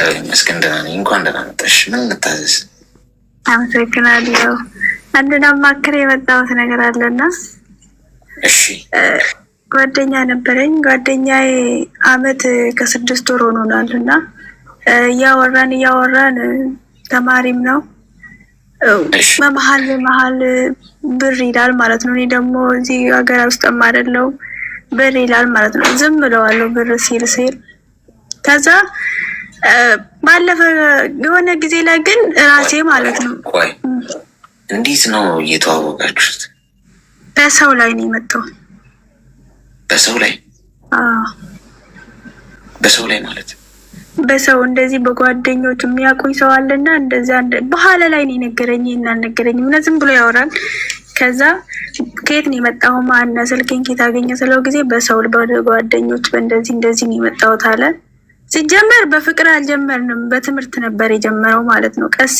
እግዚአብሔር ይመስገን ደህና ነኝ። እንኳን ደህና መጣሽ። ምን ልታዘዝ? አመሰግናለሁ። አንድና ማከር የመጣሁት ነገር አለና። እሺ። ጓደኛ ነበረኝ። ጓደኛዬ አመት ከ6 ወር ሆኖናልና እያወራን ተማሪም ነው። በመሀል ብር ይላል ማለት ነው። እኔ ደግሞ እዚህ ሀገር ውስጥም አይደለው ብር ይላል ማለት ነው። ዝም ብለዋለሁ ብር ሲል ከዛ ባለፈ የሆነ ጊዜ ላይ ግን ራሴ ማለት ነው። ቆይ እንዴት ነው እየተዋወቃችሁት? በሰው ላይ ነው የመጣው። በሰው ላይ? አዎ በሰው ላይ ማለት በሰው እንደዚህ በጓደኞች የሚያውቁኝ ሰው አለና እንደዛ በኋላ ላይ ነው የነገረኝ እና አልነገረኝም እና ዝም ብሎ ያወራል። ከዛ ከየት ነው የመጣው ማን ስልኬን ከየት አገኘ ስለው ጊዜ በሰው በጓደኞች በእንደዚህ ነው የመጣሁት አለ። ሲጀመር በፍቅር አልጀመርንም፣ በትምህርት ነበር የጀመረው ማለት ነው። ቀስ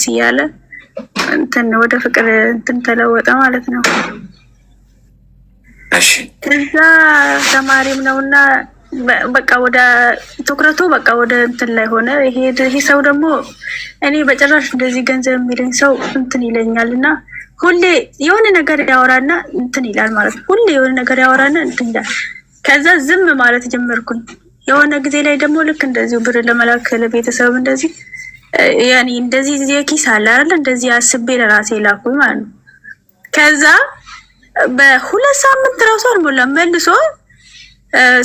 እያለ እንትን ወደ ፍቅር እንትን ተለወጠ ማለት ነው። እሺ ከዛ ተማሪም ነውና በቃ ወደ ትኩረቱ በቃ ወደ እንትን ላይ ሆነ። ይሄ ሰው ደግሞ እኔ በጭራሽ እንደዚህ ገንዘብ የሚለኝ ሰው እንትን ይለኛልና ሁሌ የሆነ ነገር ያወራና እንትን ይላል ማለት ነው። ሁሌ የሆነ ነገር ያወራና እንትን ይላል። ከዛ ዝም ማለት ጀመርኩኝ። የሆነ ጊዜ ላይ ደግሞ ልክ እንደዚሁ ብር ለመላክ ለቤተሰብ እንደዚህ ያኔ እንደዚህ የኪስ አለ አይደል እንደዚህ አስቤ ለራሴ ላኩኝ ማለት ነው። ከዛ በ2 ሳምንት ራሱ አልሞላም መልሶ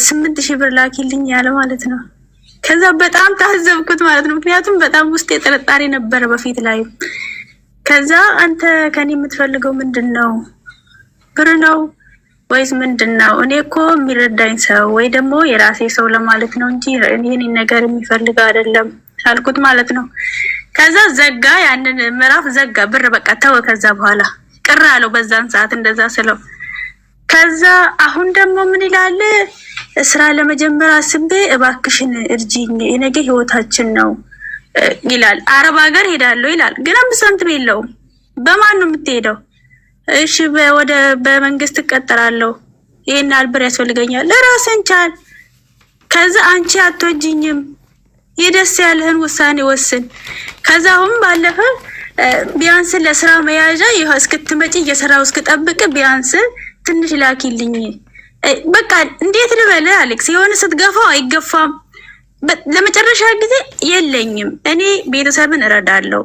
8,000 ብር ላኪልኝ ያለ ማለት ነው። ከዛ በጣም ታዘብኩት ማለት ነው። ምክንያቱም በጣም ውስጥ የጥርጣሬ ነበር በፊት ላይ። ከዛ አንተ ከኔ የምትፈልገው ምንድነው? ብር ነው ወይስ ምንድነው? እኔ እኮ የሚረዳኝ ሰው ወይ ደግሞ የራሴ ሰው ለማለት ነው እንጂ እኔ ነገር የሚፈልግ አይደለም አልኩት ማለት ነው። ከዛ ዘጋ፣ ያንን ምዕራፍ ዘጋ። ብር በቃ ተወ። ከዛ በኋላ ቅር አለው በዛን ሰዓት እንደዛ ስለው። ከዛ አሁን ደግሞ ምን ይላል? ስራ ለመጀመር አስቤ እባክሽን እርጂኝ፣ የነገ ህይወታችን ነው ይላል። አረብ ሀገር ሄዳለሁ ይላል፣ ግን 5 ሳንቲም የለውም። በማን ነው የምትሄደው? እሺ በመንግስት እቀጠራለሁ፣ ይሄን አልብር ያስፈልገኛል። ለራስን ቻል። ከዛ አንቺ አትወጂኝም፣ የደስ ያለህን ውሳኔ ወስን። ከዛ አሁን ባለፈ ቢያንስ ለስራ መያዣ ይሄው እስክትመጪ እየሰራው እስክጠብቅ ቢያንስ ትንሽ ላኪልኝ። በቃ እንዴት ልበል አሌክስ፣ የሆነ ስትገፋው አይገፋም። ለመጨረሻ ጊዜ የለኝም እኔ ቤተሰብን እረዳለሁ።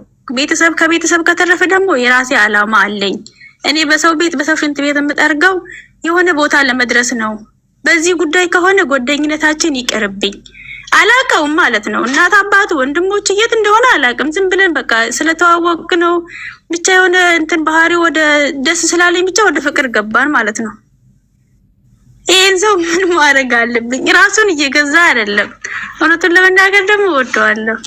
ከቤተሰብ ከተረፈ ደግሞ የራሴ አላማ አለኝ። እኔ በሰው ቤት በሰው ሽንት ቤት የምጠርገው የሆነ ቦታ ለመድረስ ነው። በዚህ ጉዳይ ከሆነ ጓደኝነታችን ይቀርብኝ። አላቀውም ማለት ነው። እናት አባቱ ወንድሞች የት እንደሆነ አላቅም። ዝም ብለን በቃ ስለተዋወቅ ነው ብቻ የሆነ እንትን ባህሪ ወደ ደስ ስላለኝ ብቻ ወደ ፍቅር ገባን ማለት ነው። ይሄን ሰው ምን ማድረግ አለብኝ? ራሱን እየገዛ አይደለም። እውነቱን ለመናገር ደግሞ ወደዋለሁ።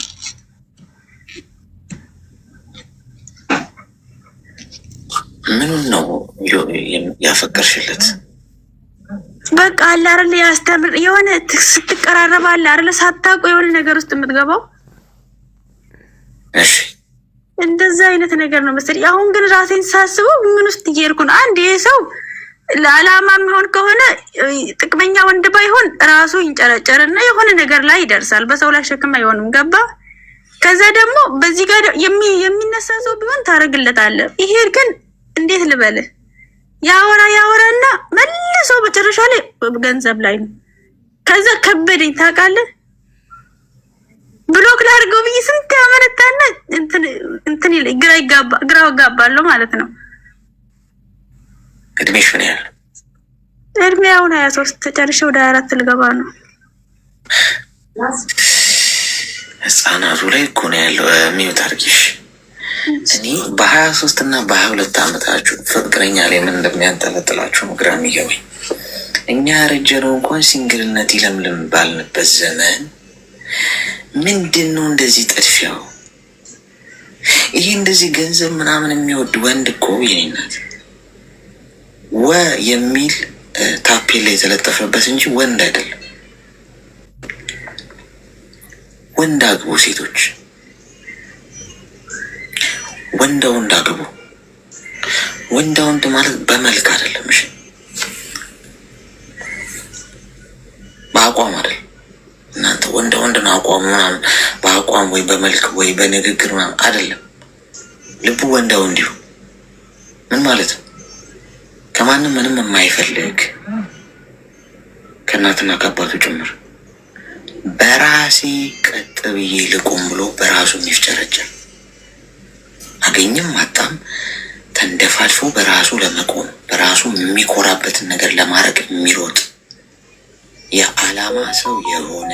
ምኑን ነው ያፈቀርሽለት? በቃ አለ አይደል ያስተምር የሆነ ስትቀራረብ አለ አይደል ሳታውቁ የሆነ ነገር ውስጥ የምትገባው። እሺ እንደዛ አይነት ነገር ነው መሰለኝ። አሁን ግን ራሴን ሳስበው ምን ውስጥ እየሄድኩ ነው? አንድ ይሄ ሰው ለዓላማ የሚሆን ከሆነ ጥቅመኛ ወንድ ባይሆን ራሱ ይንጨረጨርና የሆነ ነገር ላይ ይደርሳል። በሰው ላይ ሸክም አይሆንም። ገባ? ከዛ ደግሞ በዚህ ጋር የሚነሳ ሰው ቢሆን ታረግለታለህ። ይሄ ግን እንዴት ልበልህ ያወራና መልሶ በጨረሻ ላይ ገንዘብ ላይ ነው። ከዛ ከበደኝ ታውቃለህ። ብሎክ ላድርገው ብዬ ስንት ያመነታና እንትን ግራ ጋባለሁ ማለት ነው። እድሜሽ ምን ያህል? እድሜ አሁን 23 ተጨርሼ ወደ 24 ልገባ ነው። ህፃናቱ ላይ እኮ ነው ያለው። ሚውት አድርጊሽ። እኔ በ23 እና በ22 ዓመታችሁ ፍቅረኛ ላይ ምን እንደሚያንጠለጥላችሁ ነው ግራ የሚገባኝ። እኛ ያረጀነው እንኳን ሲንግልነት ይለምልም ባልንበት ዘመን ምንድን ነው እንደዚህ ጥድፊያው? ይሄ እንደዚህ ገንዘብ ምናምን የሚወድ ወንድ እኮ የኔናት የሚል ታፔላ የተለጠፈበት እንጂ ወንድ አይደለም። ወንድ አግቡ ሴቶች፣ ወንድ አግቡ። ወንድ ማለት በመልክ አይደለም። እሺ በአቋም አይደለም። እናንተ ወንድ ነው አቋም ምናምን በአቋም ወይ በመልክ ወይ በንግግር አይደለም። ልቡ ወንዳው እንዲሁ ምን ማለት ነው? ከማንም ምንም የማይፈልግ ከእናትና ከአባቱ ጭምር በራሴ ቀጥ ብዬ ልቆም ብሎ በራሱ የሚፍጨረጨር አገኘም አጣም ተንደፋልፎ በራሱ ለመቆም በራሱ የሚኮራበትን ነገር ለማድረግ የሚሮጥ የዓላማ ሰው የሆነ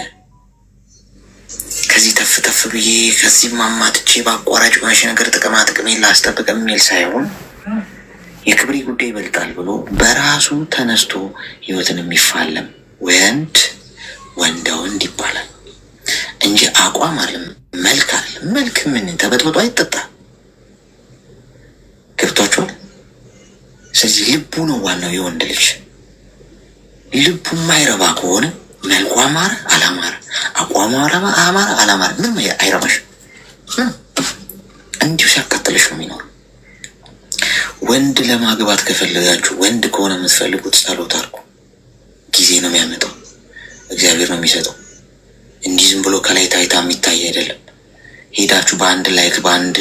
ከዚህ ተፍ ተፍ ብዬ ከዚህ ማማትቼ በአቋራጭ ማሽ ነገር ጥቅማ ጥቅሜን ላስጠብቅ የሚል ሳይሆን የክብሬ ጉዳይ ይበልጣል ብሎ በራሱ ተነስቶ ህይወትን የሚፋለም ወንዳ ወንድ ይባላል እንጂ አቋም አለም መልክ አለም። መልክ ምን ተበጥብጦ አይጠጣ። ገብቷችኋል? ስለዚህ ልቡ ነው ዋናው የወንድ ልጅ። ልቡ የማይረባ ከሆነ መልኩ አማረ አላማረ፣ አቋሙ አማረ አላማረ ምንም አይረባሽ። እንዲሁ ሲያቃጥልሽ ነው የሚኖረው። ወንድ ለማግባት ከፈለጋችሁ ወንድ ከሆነ የምትፈልጉት ጸሎት አድርጉ። ጊዜ ነው የሚያመጣው፣ እግዚአብሔር ነው የሚሰጠው። እንዲህ ዝም ብሎ ከላይ ታይታ የሚታይ አይደለም። ሄዳችሁ በአንድ ላይክ በአንድ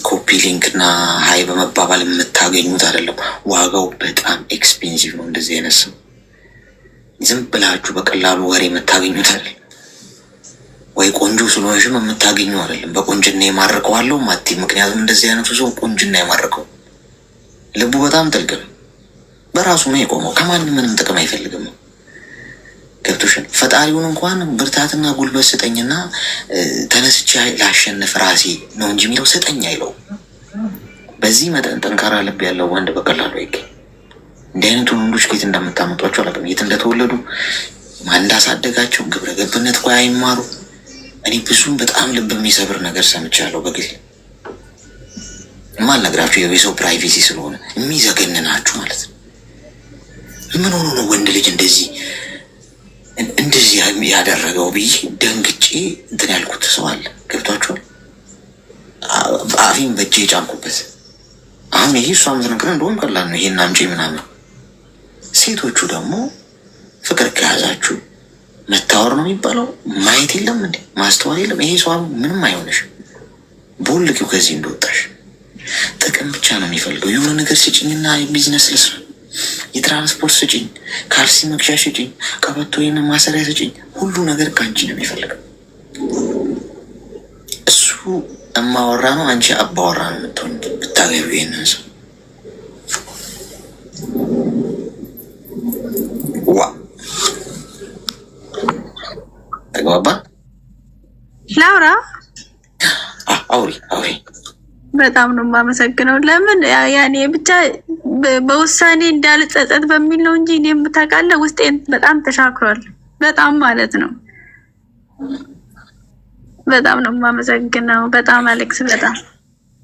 ኮፒ ሊንክ እና ሀይ በመባባል የምታገኙት አይደለም። ዋጋው በጣም ኤክስፔንሲቭ ነው። እንደዚህ አይነት ሰው ዝም ብላችሁ በቀላሉ ወሬ የምታገኙት አይደለም። ወይ ቆንጆ ስለሆንሽም የምታገኙ አይደለም። በቁንጅና የማርከዋለው ማቲ። ምክንያቱም እንደዚህ አይነቱ ሰው ቁንጅና የማርከው ልቡ በጣም ጥልቅ ነው። በራሱ ነው የቆመው። ከማንም ምንም ጥቅም አይፈልግም። ገብቶሻል? ፈጣሪውን እንኳን ብርታትና ጉልበት ስጠኝና ተነስቼ ላሸንፍ ራሴ ነው እንጂ የሚለው ስጠኝ አይለው። በዚህ መጠን ጠንካራ ልብ ያለው ወንድ በቀላሉ አይገኝ። እንዲህ አይነቱን ወንዶች ከየት እንደምታመጧቸው አላውቅም። የት እንደተወለዱ ማን እንዳሳደጋቸው ግብረ ገብነት እኮ አይማሩ። እኔ ብዙም በጣም ልብ የሚሰብር ነገር ሰምቻለሁ በግል የማልነግራችሁ የሰው ፕራይቬሲ ስለሆነ የሚዘገንናችሁ ማለት ነው። ምን ሆኖ ነው ወንድ ልጅ እንደዚህ ያደረገው ብዬ ደንግጬ እንትን ያልኩት ሰው አለ። ገብቷችኋል? አፊም በእጄ የጫንኩበት። አሁን ይሄ እሷ ምትነግረ እንደሆን ቀላል ነው፣ ይሄን አምጪ ምናምን። ሴቶቹ ደግሞ ፍቅር ከያዛችሁ መታወር ነው የሚባለው። ማየት የለም እንዴ ማስተዋል የለም። ይሄ ሰው ምንም አይሆንሽ። ቦልቂው ከዚህ እንደወጣሽ ጥቅም ብቻ ነው የሚፈልገው። የሆነ ነገር ስጭኝና ቢዝነስ ልስራ፣ የትራንስፖርት ስጭኝ፣ ካልሲ መግዣ ስጭኝ፣ ቀበቶ ወይም ማሰሪያ ስጭኝ። ሁሉ ነገር ከአንቺ ነው የሚፈልገው። እሱ እማወራ ነው፣ አንቺ አባወራ ነው የምትሆን ብታገቢ ይህንን ሰው። ዋ ተግባባ። ላውራ አውሪ። በጣም ነው የማመሰግነው። ለምን ያኔ ብቻ በውሳኔ እንዳልጸጸት በሚል ነው እንጂ እኔም ታውቃለህ ውስጤን በጣም ተሻክሯል። በጣም ማለት ነው። በጣም ነው የማመሰግነው። በጣም አሌክስ፣ በጣም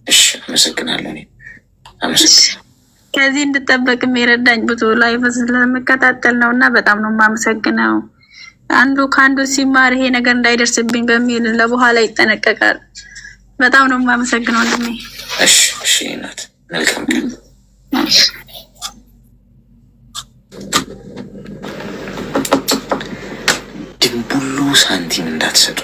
እሺ፣ አመሰግናለሁ። ከዚህ እንድጠበቅም የረዳኝ ብዙ ላይፍ ስለምከታተል ነው እና በጣም ነው የማመሰግነው። አንዱ ከአንዱ ሲማር ይሄ ነገር እንዳይደርስብኝ በሚል ለበኋላ ይጠነቀቃል። በጣም ነው የማመሰግነው ወንድሜ። እሺ እናት፣ መልካም ቀን። ድንቡሉ ሳንቲም እንዳትሰጡ።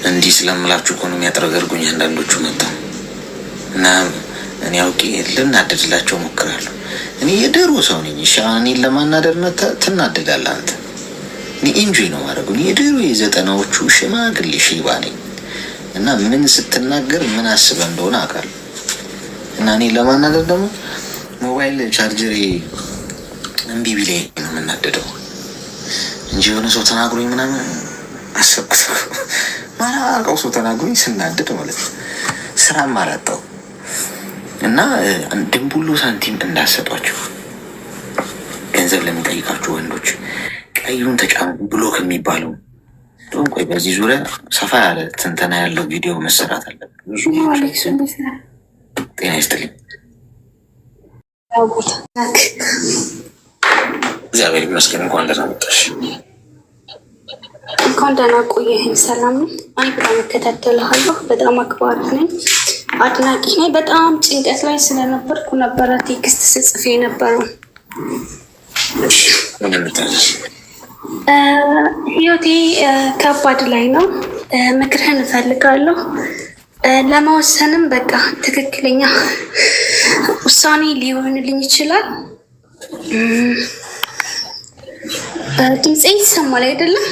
እንዲህ ስለምላችሁ እኮ ነው የሚያጥረገርጉኝ አንዳንዶቹ መጣ እና እኔ አውቄ ልናደድላቸው ሞክራለሁ። እኔ የድሮ ሰው ነኝ። እኔን ለማናደድ ትናደዳለህ አንተ። እኔ ኢንጆይ ነው ማድረጉ። እኔ የድሮ የ90ዎቹ ሽማግሌ ሺባ ነኝ እና ምን ስትናገር ምን አስበህ እንደሆነ አውቃለሁ። እና እኔ ለማናደድ ደግሞ ሞባይል ቻርጀሬ እምቢ ቢለኝ ነው የምናደደው እንጂ የሆነ ሰው ተናግሮኝ ምናምን አሰብኩት። ማላውቀው ሰው ተናግሮኝ ስናደድ ማለት ነው። ስራም አላጣው እና ድንቡሉ ሳንቲም እንዳሰጧቸው ገንዘብ ለሚጠይቃችሁ ወንዶች ቀዩን ተጫኑ። ብሎክ የሚባለው ቆይ፣ በዚህ ዙሪያ ሰፋ ያለ ትንተና ያለው ቪዲዮ መሰራት አለበት። ጤና ይስጥልኝ። እግዚአብሔር ይመስገን። እንኳን ደህና መጣሽ። እንኳን ደህና ቆየኸኝ። ሰላም ነው። እኔ በጣም እከታተልሃለሁ። በጣም አክባሪ ነኝ፣ አድናቂ ነኝ። በጣም ጭንቀት ላይ ስለነበርኩ ነበረ ቴክስት ስጽፍ የነበረው። ህይወቴ ከባድ ላይ ነው። ምክርህን እፈልጋለሁ። ለመወሰንም በቃ ትክክለኛ ውሳኔ ሊሆንልኝ ይችላል። ድምፄ ይሰማል አይደለም?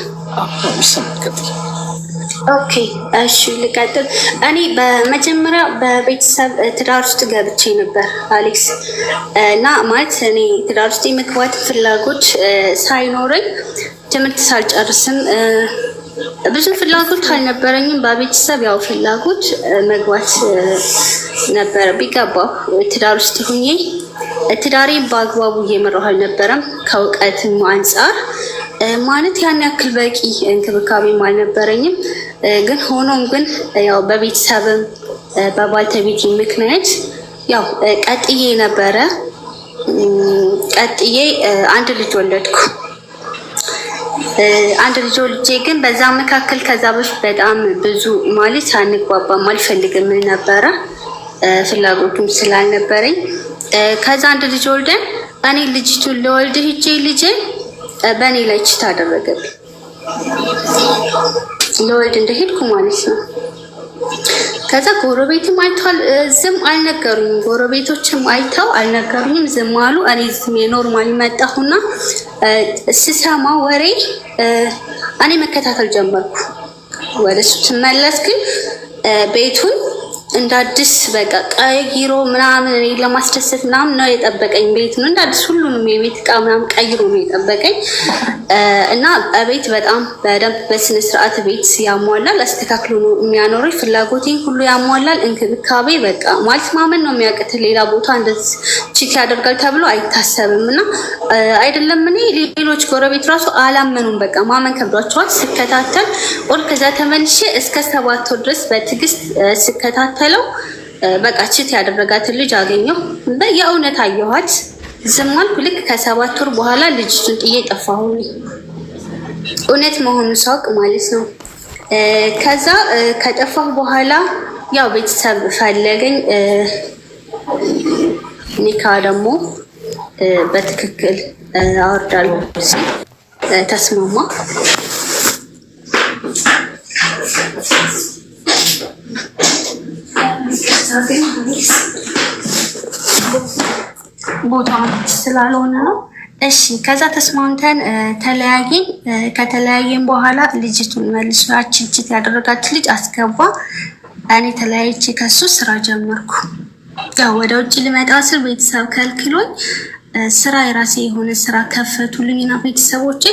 ኦኬ እሺ ልቀጥል። እኔ በመጀመሪያ በቤተሰብ ትዳር ውስጥ ገብቼ ነበር አሌክስ እና ማለት እኔ ትዳር ውስጥ የመግባት ፍላጎት ሳይኖረኝ ትምህርት ሳልጨርስም ብዙ ፍላጎት አልነበረኝም። በቤተሰብ ያው ፍላጎት መግባት ነበረ ቢገባው ትዳር ውስጥ ሆኜ ትዳሬን በአግባቡ እየመራሁ አልነበረም። ከእውቀትም አንጻር ማለት ያን ያክል በቂ እንክብካቤም አልነበረኝም። ግን ሆኖም ግን ያው በቤተሰብም በባልተቤቴ ምክንያት ያው ቀጥዬ ነበረ። ቀጥዬ አንድ ልጅ ወለድኩ። አንድ ልጅ ወልጄ ግን በዛ መካከል ከዛ በፊት በጣም ብዙ ማለት አንግባባም አልፈልግም ነበረ ፍላጎቱም ስላልነበረኝ ከዛ አንድ ልጅ ወልደን እኔ ልጅቱን ለወልድ ሂጄ ልጄ በእኔ ላይ ችት አደረገብኝ። ለወልድ እንደሄድኩ ማለት ነው። ከዛ ጎረቤትም አይቷል፣ ዝም አልነገሩኝም። ጎረቤቶችም አይተው አልነገሩኝም፣ ዝም አሉ። እኔ ዝም ኖርማል መጣሁና ስሰማ ወሬ እኔ መከታተል ጀመርኩ። ወደሱ ስመለስ ግን ቤቱን እንደ አዲስ በቃ ቀይሮ ምናምን እኔ ለማስደሰት ምናምን ነው የጠበቀኝ። ቤት ነው እንደ አዲስ ሁሉንም የቤት እቃ ምናምን ቀይሮ ነው የጠበቀኝ እና ቤት በጣም በደንብ በስነ ስርዓት ቤት ያሟላል፣ አስተካክሎ ነው የሚያኖረኝ። ፍላጎቴን ሁሉ ያሟላል። እንክብካቤ በቃ ማለት ማመን ነው የሚያቅት። ሌላ ቦታ እንደዚህ ቺክ ያደርጋል ተብሎ አይታሰብም እና አይደለም እኔ ሌሎች ጎረቤት ራሱ አላመኑም። በቃ ማመን ከብዷቸዋል። ስከታተል ከዛ ተመልሼ እስከ 7 ወር ድረስ በትዕግስት ስከታተል በቃ ችት ያደረጋትን ልጅ አገኘሁ። የእውነት አየኋት። ዝም አልኩ። ልክ ከ7 ወር በኋላ ልጅቱን ጥዬ ጠፋሁ። እውነት መሆኑን ሳውቅ ማለት ነው። ከዛ ከጠፋሁ በኋላ ያው ቤተሰብ ፈለገኝ። ኒካ ደግሞ በትክክል አወርዳለሁ ሲል ተስማማ። ቦታው ስላልሆነ ነው። እሺ ከዛ ተስማምተን ተለያየን። ከተለያየን በኋላ ልጅቱን መልሶ ያችን ችት ያደረጋት ልጅ አስገባ። እኔ ተለያይቼ ከሱ ስራ ጀመርኩ። ያው ወደ ውጭ ልመጣ ስል ቤተሰብ ከልክሎኝ ስራ የራሴ የሆነ ስራ ከፈቱልኝና ቤተሰቦቼ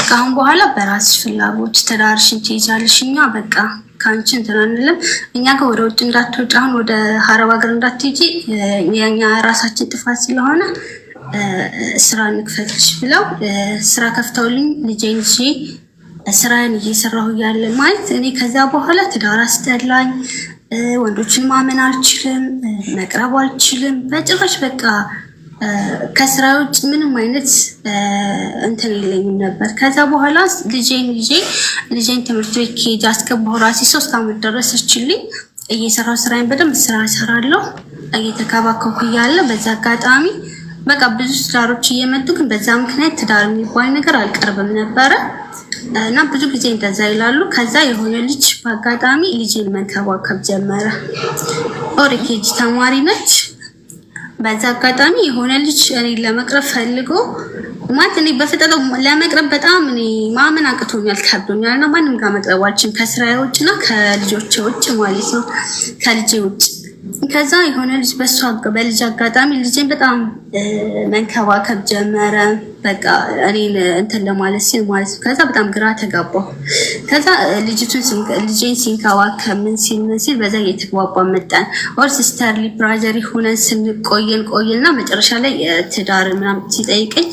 ከአሁን በኋላ በራስሽ ፍላጎት ትዳርሽን ትይዛለሽ፣ እኛ በቃ ካንቺ እንትን አንልም፣ እኛ ወደ ውጭ እንዳትወጪ፣ አሁን ወደ ሀረብ ሀገር እንዳትሄጂ፣ የኛ ራሳችን ጥፋት ስለሆነ ስራ እንክፈትልሽ ብለው ስራ ከፍተውልኝ ልጄን ይዤ ስራዬን እየሰራሁ እያለ ማለት እኔ ከዛ በኋላ ትዳር አስጠላኝ። ወንዶችን ማመን አልችልም፣ መቅረብ አልችልም በጭራሽ። በቃ ከስራ ውጭ ምንም አይነት እንትን የለኝም ነበር። ከዛ በኋላ ልጄን ትምህርት ቤት ኬጅ አስገባሁ። ራሴ 3 አመት ደረሰችልኝ። እየሰራሁ ስራዬን በደንብ ስራ እሰራለሁ እየተከባከብኩ እያለ በዛ አጋጣሚ በቃ ብዙ ትዳሮች እየመጡ ግን በዛ ምክንያት ትዳር የሚባል ነገር አልቀርብም ነበረ እና ብዙ ጊዜ እንደዛ ይላሉ። ከዛ የሆነ ልጅ በአጋጣሚ ልጄን መንከባከብ ጀመረ። ኦሪኬጅ ተማሪ ነች። በዛ አጋጣሚ የሆነ ልጅ እኔ ለመቅረብ ፈልጎ ማለት እኔ በፍጥነት ለመቅረብ በጣም እኔ ማመን አቅቶኛል፣ ከብዶኛል እና ማንም ጋር መቅረብ አልችልም ከስራዬ ውጭና ከልጆቼ ውጭ ማለት ነው፣ ከልጄ ውጭ። ከዛ የሆነ ልጅ በልጅ አጋጣሚ ልጄን በጣም መንከባከብ ጀመረ። በቃ እኔን እንትን ለማለት ሲል ማለት ነው። ከዛ በጣም ግራ ተጋባሁ። ከዛ ልጄን ሲንከባከብ ምን ሲል በዛ እየተግባባ መጣን። ኦር ሲስተርሊ ብራዘር ሆነን ቆየና መጨረሻ ላይ ትዳር ምናምን ሲጠይቀኝ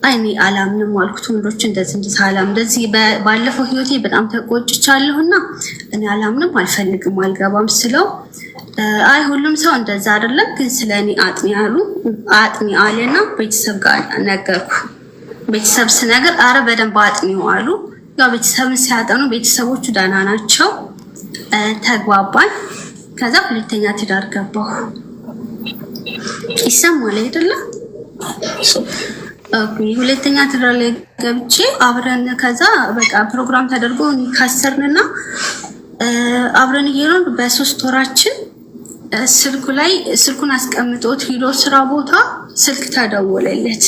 እኔ አላምንም አልኩት። ወንዶች እንደዚህ አላም እንደዚህ ባለፈው ህይወቴ በጣም ተቆጭቻለሁና እኔ አላምንም፣ አልፈልግም፣ አልገባም ስለው አይ ሁሉም ሰው እንደዛ አይደለም ግን ስለኔ አጥኒ አለና ቤተሰብ ጋር ነገርኩ። ቤተሰብ ስነገር አረ በደንብ አጥኒው አሉ። ያው ቤተሰብን ሲያጠኑ ቤተሰቦቹ ደህና ናቸው። ተግባባን። ከዛ ሁለተኛ ትዳር ገባሁ። ይሰማል አይደለ? ኦኬ ሁለተኛ ትዳር ላይ ገብቼ አብረን ከዛ በቃ ፕሮግራም ተደርጎ ካሰርንና አብረን እየኖርን በ3 ወራችን ስልኩን አስቀምጦት ሄዶ ስራ ቦታ ስልክ ተደወለለት።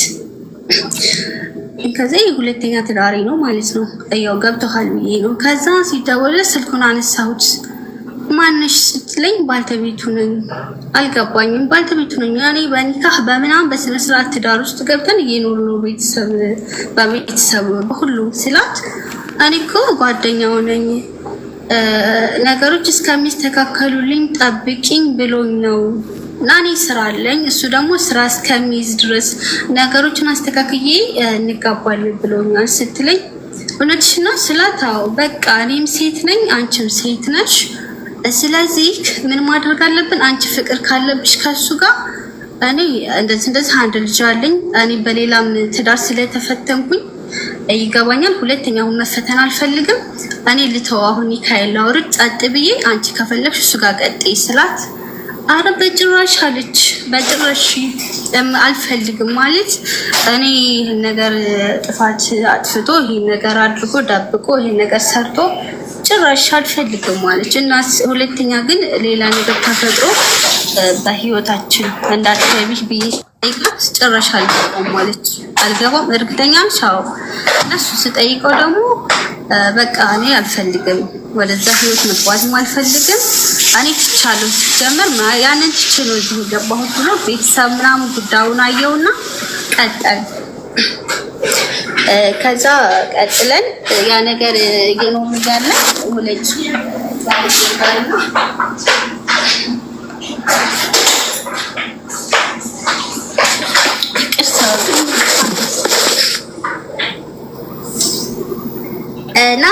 ከዛ ሁለተኛ ትዳሪ ነው ማለት ነው። ያው ገብተሃል ብዬ ነው። ከዛ ሲደወለ ስልኩን አነሳሁት። ማንሽ ስትለኝ ባልተቤቱ ነኝ። አልገባኝም። ባልተቤቱ ነኝ ያኔ በኒካህ በምናም በስነ ስርዓት ትዳር ውስጥ ገብተን እየኖርን ነው በቤተሰብ በሁሉም ስላት እኔ እኮ ጓደኛው ነኝ ነገሮች እስከሚስተካከሉልኝ ጠብቂኝ ብሎኝ ነው እና እኔ ስራ አለኝ እሱ ደግሞ ስራ እስከሚይዝ ድረስ ነገሮችን አስተካክዬ እንጋባለን ብሎኛል ስትለኝ እውነትሽ ነው ስላት አዎ በቃ እኔም ሴት ነኝ አንቺም ሴት ነሽ ስለዚህ ምን ማድረግ አለብን አንቺ ፍቅር ካለብሽ ከሱ ጋር እኔ እንደዚህ አንድ ልጅ አለኝ እኔ በሌላም ትዳር ስለተፈተንኩኝ ይገባኛል ሁለተኛው መፈተን አልፈልግም እኔ ልተው አሁን ሚካኤል አውርድ ጸጥ ብዬ አንቺ ከፈለግሽ እሱ ጋር ቀጥይ ስላት አረ በጭራሽ አለች በጭራሽ አልፈልግም ማለት እኔ ይሄን ነገር ጥፋት አጥፍቶ ይሄን ነገር አድርጎ ደብቆ ይሄን ነገር ሰርቶ ጭራሽ አልፈልግም ማለት እና ሁለተኛ ግን ሌላ ነገር ተፈጥሮ በህይወታችን እንዳትገቢ ብዬ ጭራሽ አልገባም ማለት አልገባም እርግጠኛ ነሽ አዎ እሱ ስጠይቀው ደግሞ በቃ እኔ አልፈልግም ወደዛ ህይወት መግባትም አልፈልግም እኔ ትቻለሁ ሲጀመር ያንን ትችሎ እዚህ ገባሁት ብሎ ቤተሰብ ምናምን ጉዳዩን አየውና ቀጠል ከዛ ቀጥለን ያ ነገር እየኖርን ያለ ሁለት እና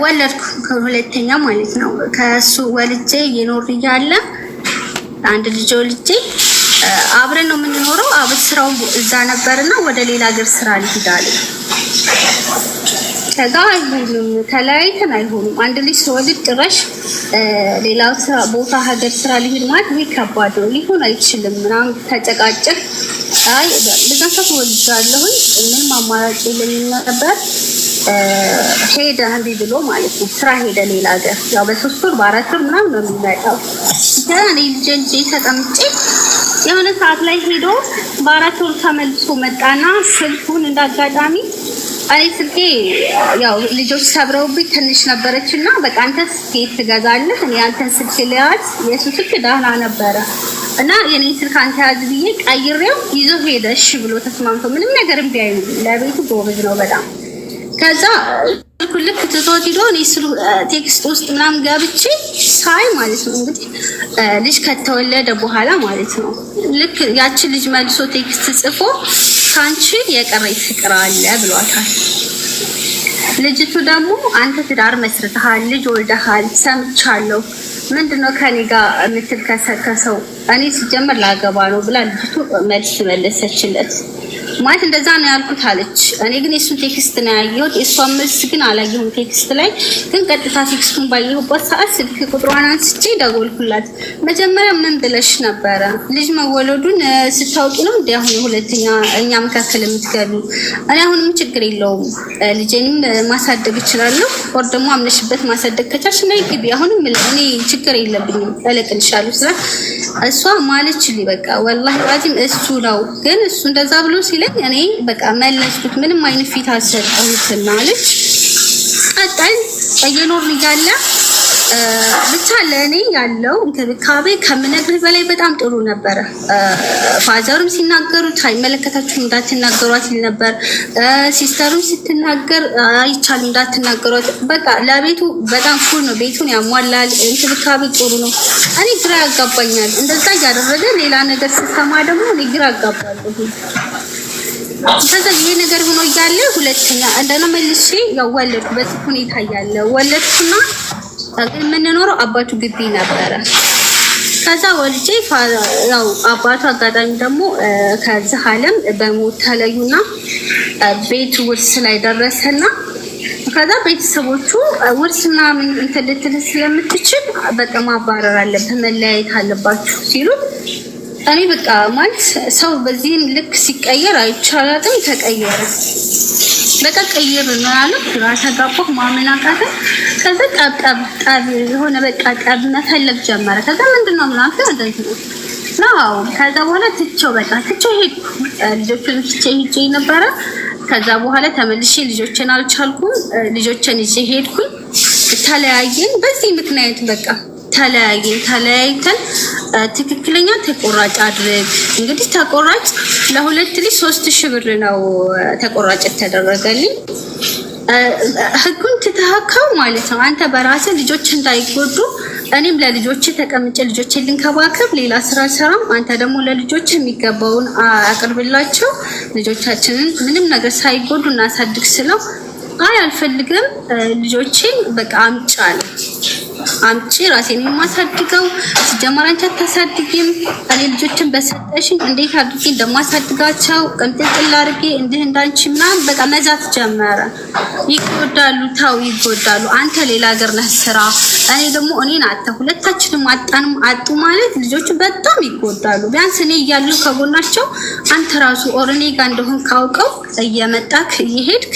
ወለድኩ ሁለተኛ ማለት ነው ከሱ ወልጄ እየኖር ያለ አንድ ልጅ ወልጄ አብረን ነው የምንኖረው አብስራው እዛ ነበርና ወደ ሌላ ሀገር ስራ ልሂዳለ ከዛ አይሆንም ተለያይተን አይሆንም አንድ ልጅ ወልድ ድረሽ ሌላ ቦታ ሀገር ስራ ልሂድ ማለት ከባድ ነው ሊሆን አይችልም ምናምን ተጨቃጨቅ አይ በዛን ሰዓት ወልጃለሁኝ ምንም አማራጭ የለኝም ነበር ሄደ አንዴ ብሎ ማለት ነው ስራ ሄደ ሌላ ሀገር ያው በ3 ወር በ4 ወር ምናምን ነው የሚመጣው ታዲያ ልጅ ተቀምጬ የሆነ ሰዓት ላይ ሄዶ በ4 ወር ተመልሶ መጣና ስልኩን እንዳጋጣሚ አይ ስልኬ ያው ልጆች ሰብረውብኝ ትንሽ ነበረችና በቃ አንተ ስልክ ትገዛለህ እኔ አንተን ስልክ ልያዝ የሱ ስልክ ደህና ነበረ እና የኔ ስልክ አንተ ያዝ ብዬ ቀይሬው ይዞ ሄደ እሺ ብሎ ተስማምቶ ምንም ነገር ቢያዩ ለቤቱ ጎበዝ ነው በጣም ከዛ ልክ ትቶት ሄዶ እኔ ቴክስት ውስጥ ምናምን ገብቼ ሳይ ማለት ነው እንግዲህ ልጅ ከተወለደ በኋላ ማለት ነው ልክ ያቺ ልጅ መልሶ ቴክስት ጽፎ ካንቺ የቀረኝ ፍቅር አለ ብሏታል ልጅቱ ደግሞ አንተ ትዳር መስርተሃል ልጅ ወልደሃል ሰምቻለሁ ምንድነው ከኔ ጋር የምትልከሰከሰው እኔ ሲጀመር ላገባ ነው ብላ ልጅቱ መልስ መለሰችለት ማለት እንደዛ ነው ያልኩት አለች እኔ ግን እሱ ቴክስት ነው ያየሁት እሷም መልስ ግን አላየሁም ቴክስት ላይ ግን ቀጥታ ቴክስቱን ባየሁበት ሰዓት ስልክ ቁጥሯን አንስቼ ደወልኩላት መጀመሪያ ምን ብለሽ ነበረ ልጅ መወለዱን ስታውቂ ነው እንዴ አሁን ሁለተኛ እኛ መካከል የምትገቢ እኔ አሁንም ችግር የለውም ልጄንም ማሳደግ እችላለሁ ወር ደግሞ አምነሽበት ማሳደግ ከቻልሽ ነው ግቢ አሁንም እኔ ችግር የለብኝም እለቅልሻለሁ ስለ እሷ ማለችልኝ በቃ ወላሂ ዋጂም እሱ ነው ግን እሱ እንደዛ ብሎ ሲለኝ እኔ በቃ መለስኩት ምንም አይነት ፊት አልሰጠሁትና አለች ቀጣይ እየኖርን ያለ ብቻ ለኔ ያለው እንክብካቤ ከምነግርህ በላይ በጣም ጥሩ ነበር ፋዘርም ሲናገሩት አይመለከታችሁም እንዳትናገሯት ይል ነበር ሲስተርም ስትናገር አይቻልም እንዳትናገሯት በቃ ለቤቱ በጣም ፉል ነው ቤቱን ያሟላል እንክብካቤ ጥሩ ነው እኔ ግራ ያጋባኛል እንደዛ ያደረገ ሌላ ነገር ሲሰማ ደግሞ እኔ ግራ ያጋባለሁ ከዛ ይሄ ነገር ሆኖ ያለ ሁለተኛ እንደና መልሼ ያው ወለድኩበት ሁኔታ ያለ ወለድኩና ግን የምንኖረው አባቱ ግቢ ነበረ ከዛ ወልጄ ያው አባቱ አጋጣሚ ደግሞ ከዚህ ዓለም በሞት ተለዩና ቤቱ ውርስ ላይ ደረሰና ከዛ ቤተሰቦቹ ውርስ ምናምን ልትል ስለምትችል በጣም ማባረር አለብህ መለያየት አለባችሁ ሲሉ እኔ በቃ ማለት ሰው በዚህም ልክ ሲቀየር አይቻላትም። ተቀየረ በቃ ቀየር ነው አለ ግራ ተጋባሁ። ማመን አቃተኝ። ከዛ ጠብ የሆነ በቃ ጠብ መፈለግ ጀመረ። ከዛ ምንድነው ምናምን እንደዚህ ነው። ከዛ በኋላ ትቼው ሄድኩ። ልጆችን ትቼ ሄጄ ነበረ። ከዛ በኋላ ተመልሼ ልጆችን አልቻልኩም። ልጆችን ይዤ ሄድኩኝ። ተለያየን። በዚህ ምክንያት በቃ ተለያይተን ትክክለኛ ተቆራጭ አድርግ። እንግዲህ ተቆራጭ ለሁለት ልጅ 3000 ብር ነው ተቆራጭ ተደረገልኝ። ህጉን ትተሃካው ማለት ነው። አንተ በራስህ ልጆች እንዳይጎዱ እኔም ለልጆች ተቀምጬ ልጆችን ልንከባከብ ሌላ ስራ ሰራም። አንተ ደግሞ ለልጆች የሚገባውን አቅርብላቸው። ልጆቻችንን ምንም ነገር ሳይጎዱ እናሳድግ ስለው አይ አልፈልግም ልጆችን በቃ አምጪ ራሴን የማሳድገው ሲጀመር አንቺ አታሳድጊም። እኔ ልጆችን በሰጠሽኝ እንዴት አድርጌ እንደማሳድጋቸው ቅንጥል አድርጌ እንዲህ እንዳንቺ ምናምን በቃ መዛት ጀመረ። ይጎዳሉ። አንተ ሌላ ሀገር ነህ ስራ፣ እኔ ደግሞ እኔን ሁለታችንም አጡ ማለት ልጆቹ በጣም ይጎዳሉ። ቢያንስ እኔ እያለሁ ከጎናቸው አንተ ራሱ ኦርኔ ጋር እንደሆን ካውቀው እየመጣክ እየሄድክ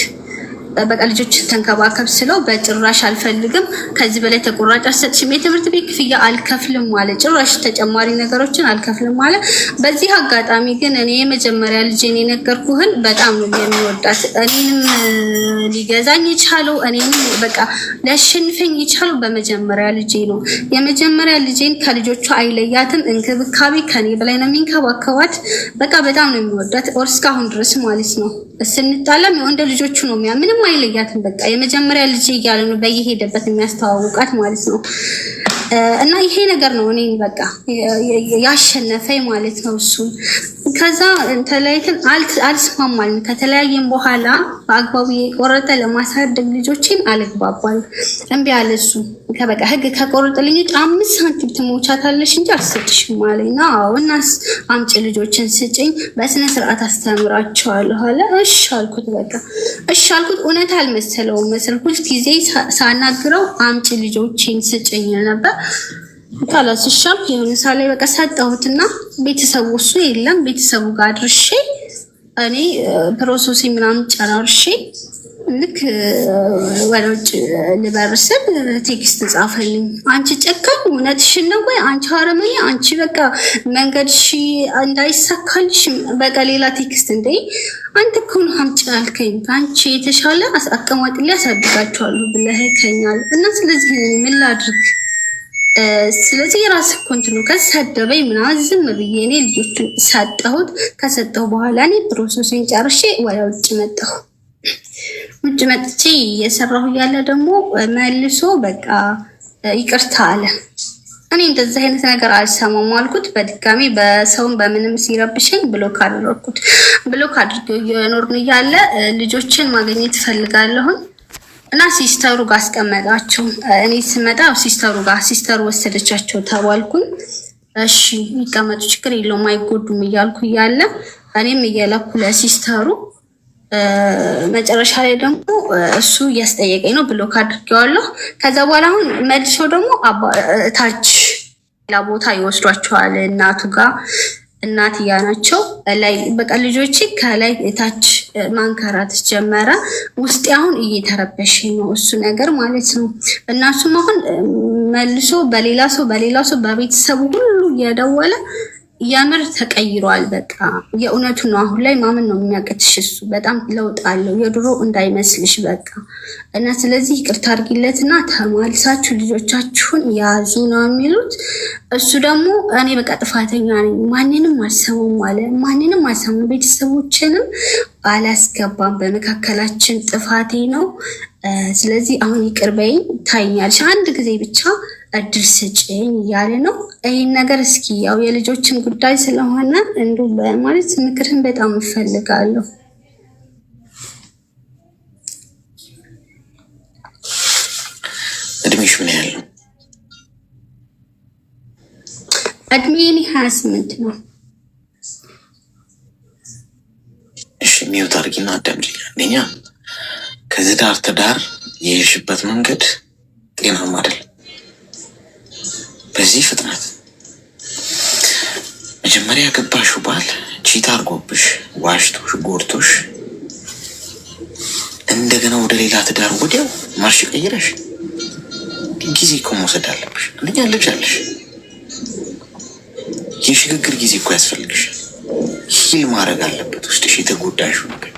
በቃ ልጆች ተንከባከብ ስለው በጭራሽ አልፈልግም፣ ከዚህ በላይ ተቆራጭ አልሰጥሽም፣ የትምህርት ቤት ክፍያ አልከፍልም ማለት ጭራሽ ተጨማሪ ነገሮችን አልከፍልም ማለት። በዚህ አጋጣሚ ግን እኔ የመጀመሪያ ልጄን የነገርኩህን በጣም ነው የሚወዳት። እኔንም ሊገዛኝ የቻለው እኔንም በቃ ሊያሸንፈኝ የቻለው በመጀመሪያ ልጄ ነው። የመጀመሪያ ልጄን ከልጆቹ አይለያትም። እንክብካቤ ከኔ በላይ ነው የሚንከባከባት። በቃ በጣም ነው የሚወዳት እስካሁን ድረስ ማለት ነው። ስንጣላም እንደ ልጆቹ ነው ምንም አይለያትም። በቃ የመጀመሪያ ልጅ እያለ ነው በየሄደበት የሚያስተዋውቃት ማለት ነው። እና ይሄ ነገር ነው እኔ በቃ ያሸነፈኝ ማለት ነው እሱ። ከዛ ተለያይተን አልስማማልን። ከተለያየን በኋላ በአግባቡ የቆረጠ ለማሳደግ ልጆችን አልግባባል። እምቢ አለ እሱ። ከበቃ ህግ ከቆረጠልኝ 5 ሳንቲም ትሞቻታለሽ እንጂ አልሰጥሽም አለኝ። አዎ እናስ አምጪ ልጆችን ስጭኝ፣ በስነ ስርዓት አስተምራቸዋለሁ አለ። እሺ አልኩት። በቃ እሺ አልኩት። እውነት አልመሰለውም መሰልኩት። ጊዜ ሳናግረው አምጪ ልጆችን ስጭኝ ነበር። ካላስሻም የሆነ ሳለ በቃ ሰጠሁትና ቤተሰቡ እሱ የለም ቤተሰቡ ጋር አድርሼ እኔ ፕሮሰስ ምናምን ጨራርሼ ልክ ወደ ውጭ ልበርስብ ቴክስት ጻፈልኝ። አንቺ ጨካኝ እውነትሽን ነው ወይ አንቺ አረመኔ፣ አንቺ በቃ መንገድሽ እንዳይሳካልሽ በቃ ሌላ ቴክስት እንደ አንተ እኮ ነው አምጪ አልከኝ፣ አንቺ የተሻለ አቀማጥል ያሳድጋቸዋለሁ ብለህከኛል እና ስለዚህ ምን ላድርግ? ስለዚህ የራስ ኮንትሮ ከሰደበኝ ምናምን ዝም ብዬ እኔ ልጆቹን ሰጠሁት። ከሰጠሁ በኋላ እኔ ፕሮሰሱን ጨርሼ ወደ ውጭ መጣሁ። ውጭ መጥቼ እየሰራሁ ያለ ደግሞ መልሶ በቃ ይቅርታ አለ። እኔ እንደዚህ አይነት ነገር አልሰማም አልኩት። በድጋሚ በሰውም በምንም ሲረብሸኝ ብሎክ አደረኩት። ብሎክ አድርገው እየኖርን እያለ ልጆችን ማግኘት እፈልጋለሁ እና ሲስተሩ ጋር አስቀመጣቸው። እኔ ስመጣ ሲስተሩ ወሰደቻቸው ተባልኩኝ። እሺ ይቀመጡ ችግር የለውም አይጎዱም እያልኩ እያለ እኔም እየላኩ ለሲስተሩ መጨረሻ ላይ ደግሞ እሱ እያስጠየቀኝ ነው ብሎክ አድርጌዋለሁ። ከዛ በኋላ አሁን መልሰው ደግሞ ታች ሌላ ቦታ ይወስዷቸዋል እናቱ ጋር። እናትያ ናቸው ላይ በቃ ልጆች ከላይ ታች ማንከራት ጀመረ። ውስጥ አሁን እየተረበሽ ነው እሱ ነገር ማለት ነው። እናሱም አሁን መልሶ በሌላ ሰው በቤተሰቡ ሁሉ እየደወለ ያምር ተቀይሯል። በቃ የእውነቱ ነው። አሁን ላይ ማመን ነው የሚያቀትሽ። እሱ በጣም ለውጥ አለው የድሮ እንዳይመስልሽ በቃ እና ስለዚህ ይቅርታ አድርጊለትና ተማልሳችሁ ልጆቻችሁን ያዙ ነው የሚሉት። እሱ ደግሞ እኔ በቃ ጥፋተኛ ነኝ ማንንም አልሰማም አለ። ማንንም አልሰማም ቤተሰቦችንም አላስገባም በመካከላችን ጥፋቴ ነው። ስለዚህ አሁን ይቅር በይኝ ታይኛለሽ አንድ ጊዜ ብቻ እድል ስጭኝ እያለ ነው። ይህን ነገር እስኪ ያው የልጆችን ጉዳይ ስለሆነ እንዱ በማለት ምክርን በጣም እፈልጋለሁ። እድሜሽ ምን ያህል ነው? እድሜዬ 28 ነው። እሺ ሚውት አድርጊና አዳምጪኝ። አንደኛ ከትዳር የሄድሽበት መንገድ ጤናማ አይደለም። በዚህ ፍጥነት መጀመሪያ ያገባሽው ባል ቺት አድርጎብሽ ዋሽቶሽ ጎድቶሽ እንደገና ወደ ሌላ ትዳር ወዲያው ማርሽ ቀይረሽ ጊዜ እኮ መውሰድ አለብሽ። አንደኛ ልጅ አለሽ። የሽግግር ጊዜ እኮ ያስፈልግሻል። ሂል ማድረግ አለበት ውስጥሽ የተጎዳሽው ነገር።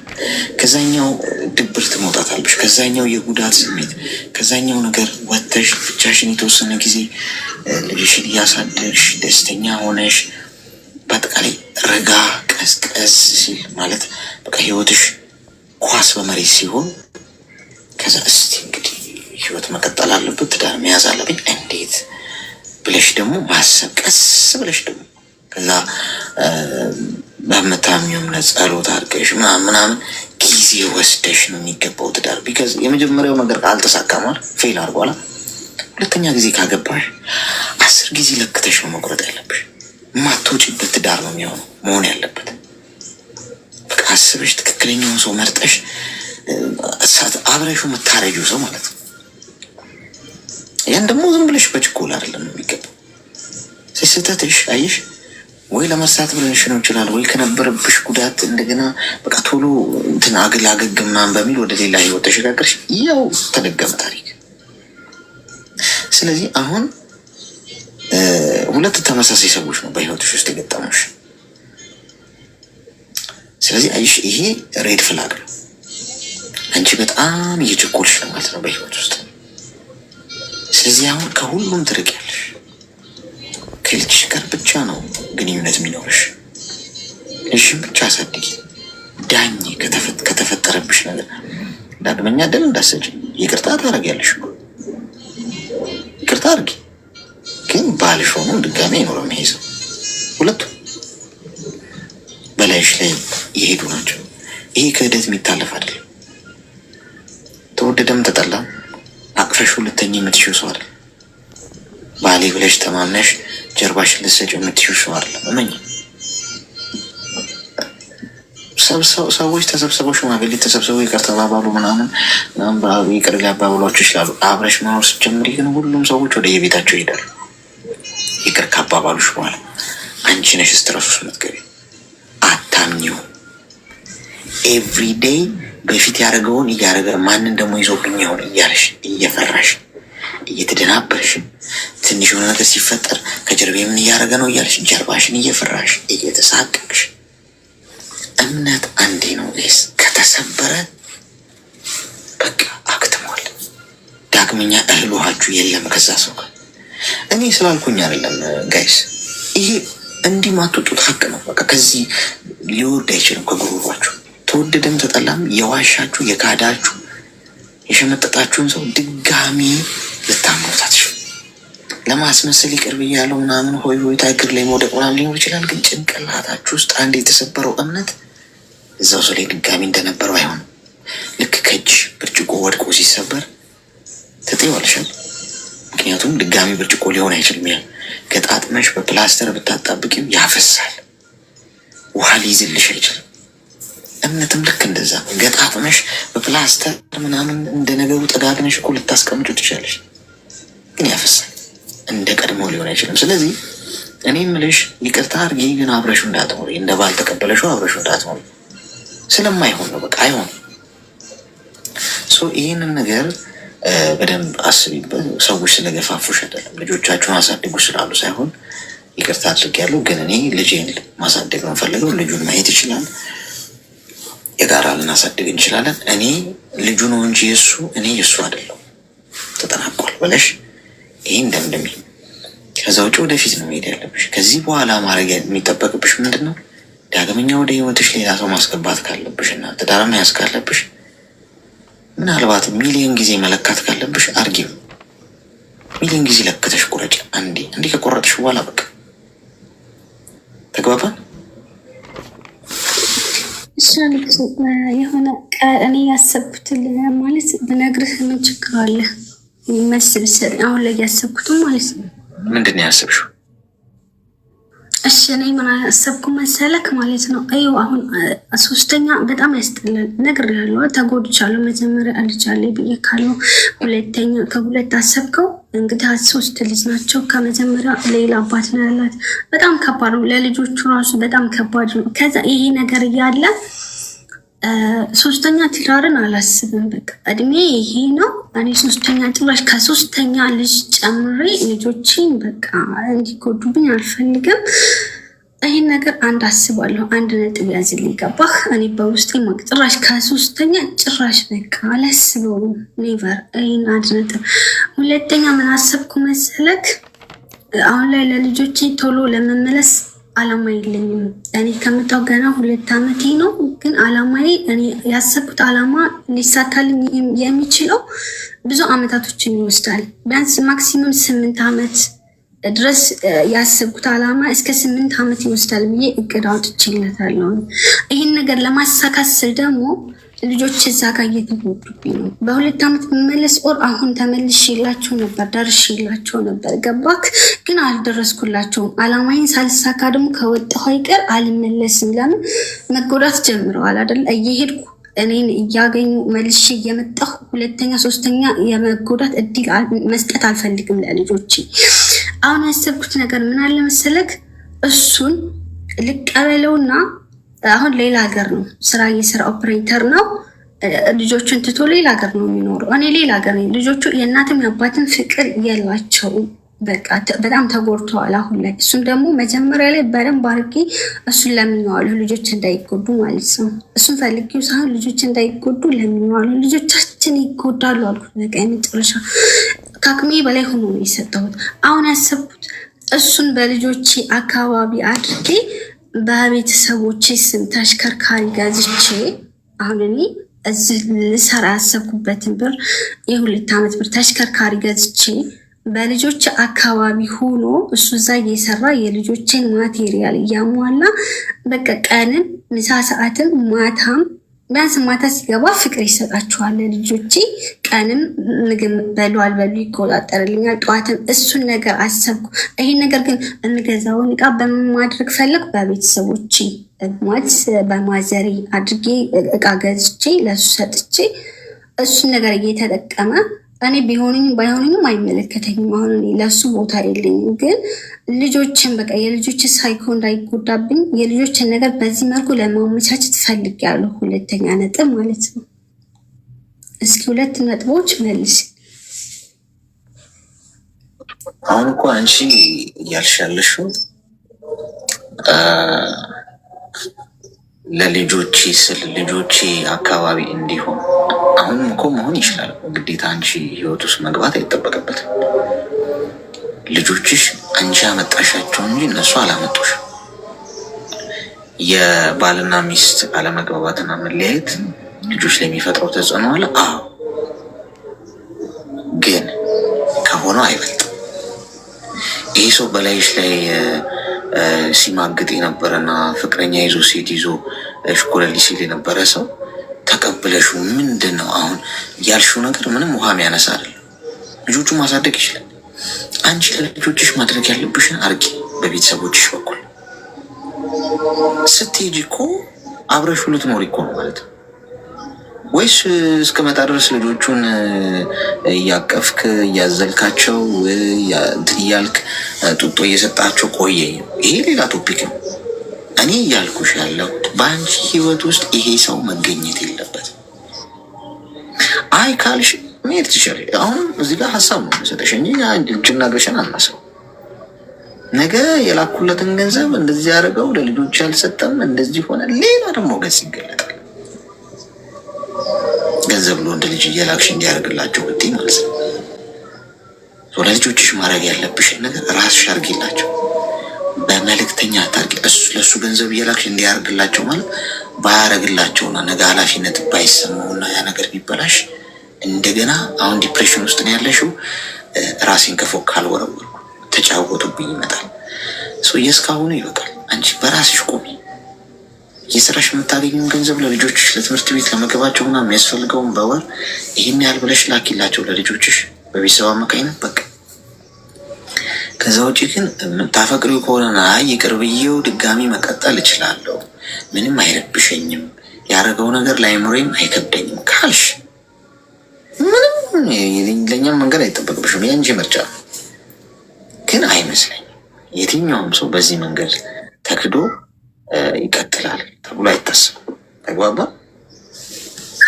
ከዛኛው ድብርት መውጣት አለብሽ። ከዛኛው የጉዳት ስሜት፣ ከዛኛው ነገር ወጥተሽ ብቻሽን የተወሰነ ጊዜ ልጅሽን እያሳደግሽ ደስተኛ ሆነሽ በአጠቃላይ ረጋ ቀዝቀዝ ሲል ማለት በቃ ህይወትሽ ኳስ በመሬት ሲሆን ከዛ እስቲ እንግዲህ ህይወት መቀጠል አለበት፣ ትዳር መያዝ አለብኝ እንዴት ብለሽ ደግሞ ማሰብ ቀስ ብለሽ ደግሞ ከዛ በምታምኚው እምነት ጸሎት አድርገሽ ምናምን ጊዜ ወስደሽ ነው የሚገባው ትዳር። ቢካዝ የመጀመሪያው ነገር አልተሳካማል፣ ፌል አድርጓላ። ሁለተኛ ጊዜ ካገባሽ 10 ጊዜ ለክተሽ ነው መቁረጥ ያለብሽ። ማትወጪበት ትዳር ነው የሚሆነው መሆን ያለበት። በቃ አስበሽ ትክክለኛውን ሰው መርጠሽ አብረሹ የምታረጂው ሰው ማለት ነው። ያን ደግሞ ዝም ብለሽ በችኮላ አይደለም የሚገባው። ስህተትሽ አየሽ ወይ ለመርሳት ብለሽ ነው ይችላል፣ ወይ ከነበረብሽ ጉዳት እንደገና በቃ ቶሎ እንትን አገግም ምናምን በሚል ወደ ሌላ ህይወት ተሸጋገርሽ፣ ያው ተደገመ ታሪክ። ስለዚህ አሁን ሁለት ተመሳሳይ ሰዎች ነው በህይወትሽ ውስጥ የገጠሙሽ። ስለዚህ አይሽ ይሄ ሬድ ፍላግ ነው። አንቺ በጣም እየቸኮልሽ ነው ማለት ነው በህይወት ውስጥ። ስለዚህ አሁን ከሁሉም ትርቂያለሽ። ከልጅሽ ጋር ብቻ ነው ግንኙነት የሚኖርሽ። ልጅሽን ብቻ አሳድጊ፣ ዳኝ። ከተፈጠረብሽ ነገር ዳግመኛ ደል እንዳሰጭ ይቅርታ ታደርጊያለሽ። ይቅርታ አድርጊ፣ ግን ባልሽ ሆኖ ድጋሚ አይኖርም ይሄ ሰው። ሁለቱም በላይሽ ላይ የሄዱ ናቸው። ይሄ ክህደት የሚታለፍ አይደለም። ተወደደም ተጠላም አቅፈሽ ሁለተኛ የምትሽው ሰው አይደለም። ባሌ ብለሽ ተማምነሽ ጀርባሽን ልትሰጪው የምትሽው ሰው አይደለም። እመኝ። ሰዎች ተሰብስበው ሽማግሌ ተሰብስበው ይቅር ተባባሉ ምናምን ይቅር ሊያባብሏቸው ይችላሉ። አብረሽ መኖር ስትጀምሪ ግን ሁሉም ሰዎች ወደ የቤታቸው ይሄዳሉ። ይቅር ካባባሉሽ በኋላ አንቺ ነሽ ስትረሱ ውስጥ የምትገቢ። አታምኚው። ኤቭሪዴይ በፊት ያደረገውን እያደረገ ማንን ደግሞ ይዞብኝ ይሆን እያለሽ እየፈራሽ እየተደናበርሽ ትንሽ የሆነ ነገር ሲፈጠር ከጀርቤ ምን እያደረገ ነው እያለሽ ጀርባሽን እየፈራሽ እየተሳቀቅሽ። እምነት አንዴ ነው ስ ከተሰበረ በቃ አክትሟል። ዳግመኛ እህል ውሃችሁ የለም ከዛ ሰው ጋር። እኔ ስላልኩኝ አይደለም ጋይስ፣ ይሄ እንዲህ ማትወጡት ሀቅ ነው። በቃ ከዚህ ሊወርድ አይችልም ከጉሮሯችሁ። ተወደደም ተጠላም የዋሻችሁ የካዳችሁ የሸመጠጣችሁን ሰው ድጋሚ ልታምኑታችሁ ለማስመሰል ይቅር ብያለሁ ምናምን ሆይ ሆይ እግር ላይ መውደቅ ምናምን ሊኖር ይችላል። ግን ጭንቅላታችሁ ውስጥ አንድ የተሰበረው እምነት እዛው ሰው ላይ ድጋሚ እንደነበረው አይሆንም። ልክ ከእጅ ብርጭቆ ወድቆ ሲሰበር ትጥይዋለሻል። ምክንያቱም ድጋሚ ብርጭቆ ሊሆን አይችልም። ያ ገጣጥመሽ በፕላስተር ብታጣብቂው ያፈሳል፣ ውሃ ሊይዝልሽ አይችልም። እምነትም ልክ እንደዛ ገጣጥመሽ በፕላስተር ምናምን እንደ ነገሩ ጠጋግነሽ እኮ ልታስቀምጩ ትችላለሽ፣ ግን ያፈሳል። እንደ ቀድሞ ሊሆን አይችልም። ስለዚህ እኔ የምልሽ ይቅርታ አድርጊ፣ ግን አብረሹ እንዳትኖሪ። እንደ ባል ተቀበለሽው አብረሹ እንዳትኖሪ ስለማይሆን ነው። በቃ አይሆን። ይህንን ነገር በደንብ አስቢበት። ሰዎች ስለገፋፉሽ አይደለም፣ ልጆቻችሁን አሳድጉ ስላሉ ሳይሆን ይቅርታ አድርጊያለሁ፣ ግን እኔ ልጄን ማሳደግ ነው ፈልገው። ልጁን ማየት ይችላል፣ የጋራ ልናሳድግ እንችላለን። እኔ ልጁ ነው እንጂ የሱ እኔ የሱ አይደለም። ተጠናቋል ብለሽ ይህ እንደምድሜ። ከዛ ውጭ ወደፊት ነው መሄድ ያለብሽ። ከዚህ በኋላ ማድረግ የሚጠበቅብሽ ምንድን ነው? ዳግመኛ ወደ ህይወትሽ ሌላ ሰው ማስገባት ካለብሽ እና ትዳር መያዝ ካለብሽ ምናልባት ሚሊዮን ጊዜ መለካት ካለብሽ አርጊው። ሚሊዮን ጊዜ ለክተሽ ቁረጭ። አንዴ ከቆረጥሽ በኋላ በቃ ተግባባን። የሆነ እኔ ያሰብኩትን ማለት ብነግርህ ምን ችግር አለ? መስል አሁን ላይ ያሰብኩትም ማለት ነው። ምንድን ነው ያሰብሽው? እሺ እኔ ምን አሰብኩ መሰለክ ማለት ነው። አዩ አሁን ሶስተኛ በጣም ያስጠላል ነገር ያለው ተጎድቻለሁ። መጀመሪያ አልቻለሁ ብዬ ካለው ሁለተኛ ከሁለት አሰብከው እንግዲህ 3 ልጅ ናቸው። ከመጀመሪያ ሌላ አባት ነው ያላት። በጣም ከባድ ነው ለልጆቹ ራሱ በጣም ከባድ ነው። ከዛ ይሄ ነገር እያለ 3ኛ ትዳርን አላስብም። በቃ እድሜ ይሄ ነው። እኔ 3ኛ ጭራሽ ከ3ኛ ልጅ ጨምሬ ልጆቼን በቃ እንዲጎዱብኝ አልፈልግም። ይህን ነገር አንድ አስባለሁ። 1 ነጥብ ያዝልኝ። ገባህ? እኔ በውስጤ ጭራሽ ከ3ኛ ጭራሽ በቃ አላስበውም። ኔቨር። ይህን 1 ነጥብ። 2ኛ ምን አሰብኩ መሰለክ? አሁን ላይ ለልጆቼ ቶሎ ለመመለስ አላማ የለኝም። እኔ ከምታው ገና 2 ዓመቴ ነው። ግን አላማዬ እኔ ያሰብኩት አላማ ሊሳካልኝ የሚችለው ብዙ አመታቶችን ይወስዳል። ቢያንስ ማክሲመም 8 ዓመት ድረስ ያሰብኩት አላማ እስከ 8 ዓመት ይወስዳል ብዬ እቅድ አውጥቼለታለሁ። ይህን ነገር ለማሳካት ስል ደግሞ ልጆች እዛ ጋር እየተጎዱብኝ ነው። በ2 ዓመት መመለስ ኦር አሁን ተመልሼላቸው ነበር፣ ደርሼላቸው ነበር። ገባክ? ግን አልደረስኩላቸውም። አላማዬን ሳልሳካ ደግሞ ከወጣሁ አይቀር አልመለስም። ለምን? መጎዳት ጀምረዋል አይደል? እየሄድኩ እኔን እያገኙ መልሼ እየመጣሁ 2ኛ 3ኛ የመጎዳት እድል መስጠት አልፈልግም ለልጆቼ። አሁን ያሰብኩት ነገር ምን አለ መሰለክ? እሱን ልቀበለውና አሁን ሌላ ሀገር ነው ስራ እየሰራ ኦፕሬተር ነው። ልጆቹን ትቶ ሌላ ሀገር ነው የሚኖረው። እኔ ሌላ ሀገር ነኝ። ልጆቹ የእናትም የአባትን ፍቅር የላቸውም። በቃ በጣም ተጎድተዋል አሁን ላይ። እሱም ደግሞ መጀመሪያ ላይ በደንብ አድርጌ እሱን ለምኜዋለሁ፣ ልጆች እንዳይጎዱ ማለት ነው። እሱን ፈልጌው ሳይሆን ልጆች እንዳይጎዱ ለምኜዋለሁ። ልጆቻችን ይጎዳሉ አልኩት። በቃ የመጨረሻ ከአቅሜ በላይ ሆኖ ነው የሰጠሁት። አሁን ያሰብኩት እሱን በልጆቼ አካባቢ አድርጌ በቤተሰቦቼ ስም ተሽከርካሪ ገዝቼ አሁን እኔ እዚህ ልሰራ ያሰብኩበትን ብር የ2 ዓመት ብር ተሽከርካሪ ገዝቼ በልጆች አካባቢ ሆኖ እሱ እዛ እየሰራ የልጆችን ማቴሪያል እያሟላ በቃ ቀንም ምሳ ሰዓትም ማታም ቢያንስ ማታ ሲገባ ፍቅር ይሰጣችኋል ልጆቼ። ቀንም ምግብ በሉ አልበሉ ይቆጣጠርልኛል። ጠዋትም እሱን ነገር አሰብኩ። ይሄን ነገር ግን እንገዛውን እቃ በማድረግ ፈለግ በቤተሰቦቼ ማለት በማዘሪ አድርጌ እቃ ገዝቼ ለሱ ሰጥቼ እሱን ነገር እየተጠቀመ እኔ ቢሆንኝም ባይሆንኝም አይመለከተኝም። አሁን እኔ ለሱ ቦታ የለኝም። ግን ልጆችን በቃ የልጆች ሳይኮ እንዳይጎዳብኝ የልጆችን ነገር በዚህ መልኩ ለማመቻቸት ፈልጌያለሁ። 2ኛ ነጥብ ማለት ነው። እስኪ 2 ነጥቦች መልስ። አሁን እኮ አንቺ እያልሽ ያለሽው ለልጆቼ ስል ልጆቼ አካባቢ እንዲሆን አሁንም እኮ መሆን ይችላል። ግዴታ አንቺ ህይወት ውስጥ መግባት አይጠበቅበትም። ልጆችሽ አንቺ አመጣሻቸው እንጂ እነሱ አላመጡሽ። የባልና ሚስት አለመግባባትና መለያየት ልጆች ላይ የሚፈጥረው ተጽዕኖ አለ። አዎ፣ ግን ከሆነው አይበልጥም። ይህ ሰው በላይሽ ላይ ሲማግጥ የነበረና ፍቅረኛ ይዞ ሴት ይዞ ሽኮለሊ ሲል የነበረ ሰው ተቀብለሹ ምንድን ነው አሁን ያልሽው ነገር? ምንም ውሃ የሚያነሳ አይደለም። ልጆቹ ማሳደግ ይችላል። አንቺ ለልጆችሽ ማድረግ ያለብሽን አርጊ። በቤተሰቦችሽ በኩል ስትሄጂ እኮ አብረሹ ልትኖሪ እኮ ነው ማለት ነው። ወይስ እስከመጣ ድረስ ልጆቹን እያቀፍክ እያዘልካቸው እያልክ ጡጦ እየሰጣቸው ቆየ? ይሄ ሌላ ቶፒክ ነው። እኔ እያልኩሽ ያለው በአንቺ ህይወት ውስጥ ይሄ ሰው መገኘት የለበትም። አይ ካልሽ መሄድ ትችላለሽ። አሁን እዚህ ጋር ሀሳብ ነው መሰጠሽ እንጂ እጅና እግርሽን አናስረው። ነገ የላኩለትን ገንዘብ እንደዚህ ያደረገው ለልጆች ያልሰጠም እንደዚህ ሆነ፣ ሌላ ደግሞ ገጽ ይገለጣል። ገንዘብ ለወንድ ልጅ እየላክሽ እንዲያደርግላቸው ብትይ ማለት ነው። ለልጆችሽ ማድረግ ያለብሽን ነገር ራስሽ አድርጊላቸው። በመልእክተኛ ታርቂ። ለእሱ ገንዘብ እየላክሽ እንዲያደርግላቸው ማለት ባያደርግላቸውና ነገ ኃላፊነት ባይሰማውና ያ ነገር ቢበላሽ እንደገና አሁን ዲፕሬሽን ውስጥ ነው ያለሽው። ራሴን ከፎቅ ካልወረወርኩ ተጫወቱብኝ ይመጣል። የእስካሁኑ ይበቃል። አንቺ በራስሽ ቆሚ። የስራሽ የምታገኘውን ገንዘብ ለልጆችሽ ለትምህርት ቤት ለመገባቸው ና የሚያስፈልገውን በወር ይህን ያህል ብለሽ ላኪላቸው ለልጆችሽ በቤተሰብ አማካኝነት በቃ። ከዛ ውጭ ግን የምታፈቅሪው ከሆነና ይቅር ብዬው ድጋሚ መቀጠል እችላለሁ፣ ምንም አይረብሸኝም፣ ያደረገው ነገር ለአይምሮዬም አይከብደኝም ካልሽ ምንም ለእኛም መንገድ አይጠበቅብሽም፣ የአንቺ ምርጫ። ግን አይመስለኝም የትኛውም ሰው በዚህ መንገድ ተክዶ ይቀጥላል ተብሎ አይታሰብም። ተግባባ?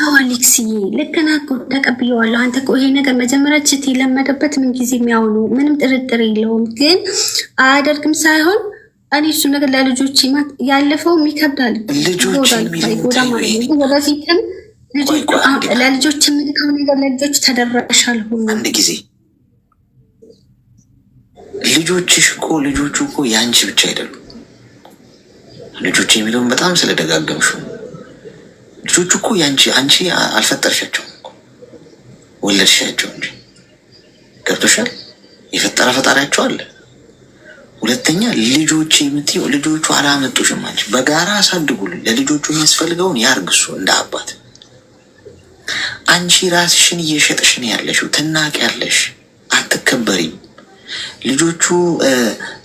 አሌክስዬ ልክ ነህ እኮ ተቀብዬዋለሁ። አንተ እኮ ይሄ ነገር መጀመሪያ ችት የለመደበት ምን ጊዜ የሚያውኑ ምንም ጥርጥር የለውም። ግን አያደርግም ሳይሆን እኔ እሱ ነገር ለልጆች ያለፈውም ይከብዳል፣ ጎዳ ማለት ነው። ወደፊትም ለልጆች የምልከው ነገር ለልጆች ተደራሽ አልሆነ። አንድ ጊዜ ልጆቹ እኮ የአንቺ ብቻ አይደሉም። ልጆች የሚለውን በጣም ስለደጋገምሹ ልጆቹ እኮ አንቺ አልፈጠርሻቸውም እኮ ወለድሻቸው እንጂ። ገብቶሻል? የፈጠረ ፈጣሪያቸው አለ። ሁለተኛ ልጆች የምትይው ልጆቹ አላመጡሽም። አንቺ በጋራ አሳድጉልኝ። ለልጆቹ የሚያስፈልገውን ያርግሱ እንደ አባት። አንቺ ራስሽን እየሸጥሽ ነው ያለሽው። ትናቂያለሽ፣ አትከበሪም። ልጆቹ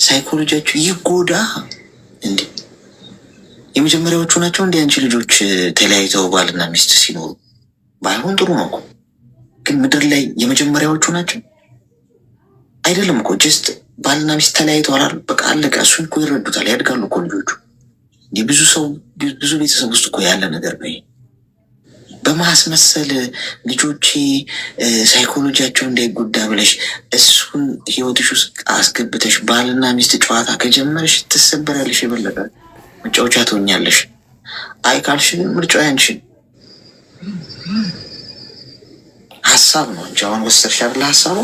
ሳይኮሎጂያቸው ይጎዳ እንዴ? የመጀመሪያዎቹ ናቸው እንዲ አንቺ ልጆች ተለያይተው ባልና ሚስት ሲኖሩ ባይሆን ጥሩ ነው እኮ። ግን ምድር ላይ የመጀመሪያዎቹ ናቸው አይደለም እኮ። ጀስት ባልና ሚስት ተለያይተው አላሉ፣ በቃ አለቀ። እሱን እኮ ይረዱታል፣ ያድጋሉ እኮ ልጆቹ። ብዙ ቤተሰብ ውስጥ እኮ ያለ ነገር ነው። በማስመሰል ልጆቼ ሳይኮሎጂያቸው እንዳይጎዳ ብለሽ እሱን ህይወትሽ ውስጥ አስገብተሽ ባልና ሚስት ጨዋታ ከጀመረሽ ትሰበራለሽ። የበለጠ መጫወቻ ትሆኛለሽ። አይ ካልሽ ግን ምርጫው ያንቺ ሀሳብ ነው እንጂ አሁን ወሰድሽ አይደለ? ሀሳቡ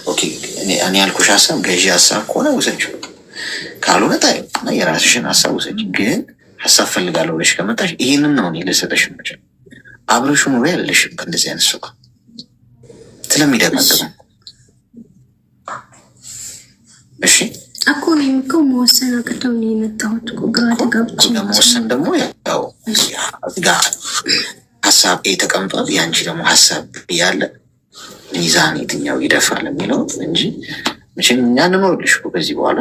ኦኬ። እኔ ያልኩሽ ሀሳብ ገዢ ሀሳብ ከሆነ ውሰጂው፣ ካልሆነ ታይ እና የራስሽን ሀሳብ ውሰጂ። ግን ሀሳብ ፈልጋለሁ ብለሽ ከመጣሽ ይህንን ነው እኔ ልሰጠሽ የምችል። አብረሹ ኑሮ ያለሽም ከእንደዚህ አይነት ሰው ስለሚደጋግሙ እሺ እኮ እኔም እኮ መወሰን አቅተው ነው የመጣሁት እኮ ግራ ተጋብቼ። ለመወሰን ደግሞ ያው ሀሳብ ተቀምጧል። የአንቺ ደግሞ ሀሳብ ያለ ሚዛን የትኛው ይደፋል የሚለው እንጂ መቼም እኛ እንኖርልሽ እኮ ከዚህ በኋላ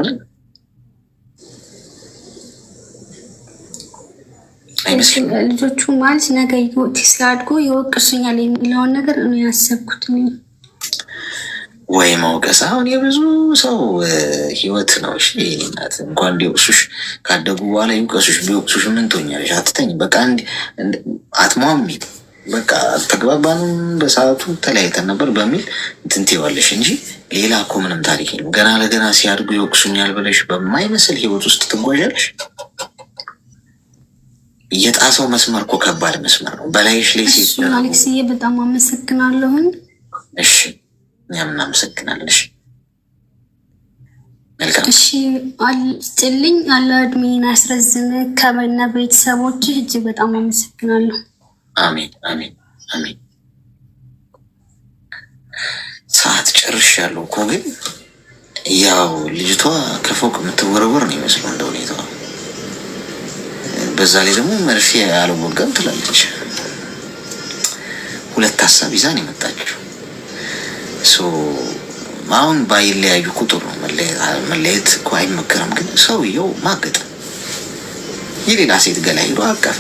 አይመስልም። ልጆቹ ማለት ነገ ስላድጎ ይወቅሱኛል የሚለውን ነገር እኔ ያሰብኩት ወይ መውቀስ አሁን የብዙ ሰው ህይወት ነው። እሺ እናት እንኳን ሊወቅሱሽ ካደጉ በኋላ ይውቀሱሽ። ቢወቅሱሽ ምን ትሆኛለሽ? አትተኝ በቃ አትሟሚ። በቃ ተግባባንም በሰዓቱ ተለያይተን ነበር በሚል ትንቴዋለሽ እንጂ ሌላ እኮ ምንም ታሪክ የለም። ገና ለገና ሲያድጉ ይወቅሱኛል ብለሽ በማይመስል ህይወት ውስጥ ትጓዣለሽ። የጣሰው መስመር እኮ ከባድ መስመር ነው። በላይሽ ላይ አሌክስዬ በጣም አመሰግናለሁኝ። እሺ እኛም እናመሰግናለሽ። መልካም እሺ አልስጥልኝ። አለ እድሜን ያስረዝም ከበነ ቤተሰቦች እጅግ በጣም አመሰግናለሁ። አሜን አሜን አሜን። ሰዓት ጨርሻለሁ እኮ ግን ያው ልጅቷ ከፎቅ የምትወረወር ነው ይመስለው እንደ ሁኔታዋ። በዛ ላይ ደግሞ መርፌ አልወጋም ትላለች። ሁለት ሀሳብ ይዛን የመጣችው አሁን ባይለያዩ ቁጥር ነው። መለየት እኮ አይመከርም። ግን ሰውየው ማገጥ የሌላ ሴት ገላ ሄዶ አቀፈ።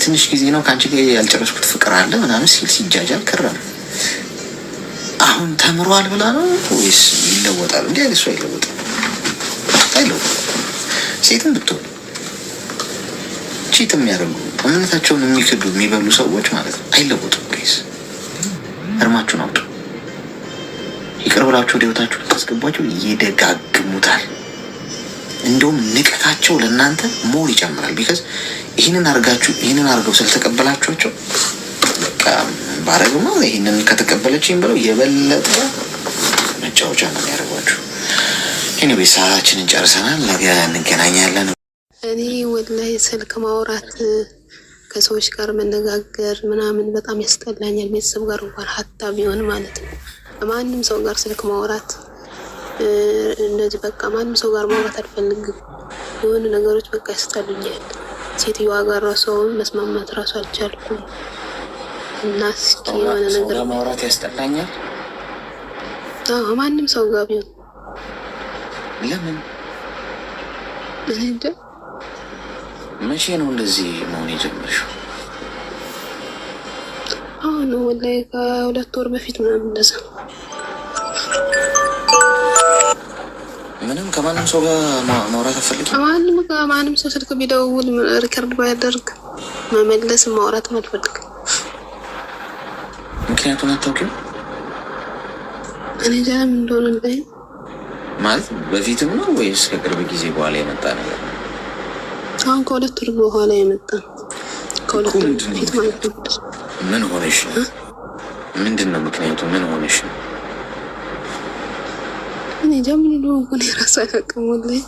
ትንሽ ጊዜ ነው ከአንቺ ጋር ያልጨረስኩት ፍቅር አለ ምናምን ሲል ሲጃጃል ከረም። አሁን ተምሯል ብላ ነው ወይስ ይለወጣል? እንዲህ አይነት ሰው አይለወጥም። ሴትም ብትሆን ቺት የሚያደርጉ እምነታቸውን የሚክዱ የሚበሉ ሰዎች ማለት ነው አይለወጡም። ጋይስ እርማችሁን አውጡ። ይቅር ብላችሁ ወደ ህይወታችሁ ልታስገቧቸው ይደጋግሙታል። እንደውም ንቀታቸው ለእናንተ ሞር ይጨምራል። ቢካዝ ይህንን አርገው ስለተቀበላችኋቸው በቃ ባረግማ ይህንን ከተቀበለችኝ ብለው የበለጠ መጫወቻ ነው የሚያደርጓችሁ። ኤኒዌይ ሰዓታችንን ጨርሰናል። ነገ እንገናኛለን። እኔ ወላሂ ስልክ ማውራት ከሰዎች ጋር መነጋገር ምናምን በጣም ያስጠላኛል። ቤተሰብ ጋር እንኳን ሀታ ቢሆን ማለት ነው። ማንም ሰው ጋር ስልክ ማውራት እንደዚህ በቃ ማንም ሰው ጋር ማውራት አልፈልግም። የሆኑ ነገሮች በቃ ያስጠሉኛል። ሴትዮዋ ጋር ራሷን መስማማት ራሱ አልቻልኩም እና እስኪ የሆነ ነገር ማውራት ያስጠላኛል። ማንም ሰው ጋር ቢሆን ለምን እንደ መቼ ነው እንደዚህ መሆን የጀመርሽው? አሁን ወላሂ ከ2 ወር በፊት ምናምን እንደዛ ምንም ከማንም ሰው ጋር ማውራት አፈልግ ከማንም ሰው ስልክ ቢደውል ሪከርድ ባያደርግ መመለስ ማውራት አልፈልግ። ምክንያቱም አታውቂው እኔ ጃም እንደሆነ እንዴ ማለት በፊትም ነው ወይስ ከቅርብ ጊዜ በኋላ የመጣ ነገር? አሁን ከ2 ወር በኋላ የመጣ ከ2 ወር በፊት ማለት ነው። ምን ሆነሽ ነው? ምንድነው ምክንያቱ? ምን ሆነሽ ነው? እኔ ጃም ነው ወደ ራስ አቀመጥኩኝ።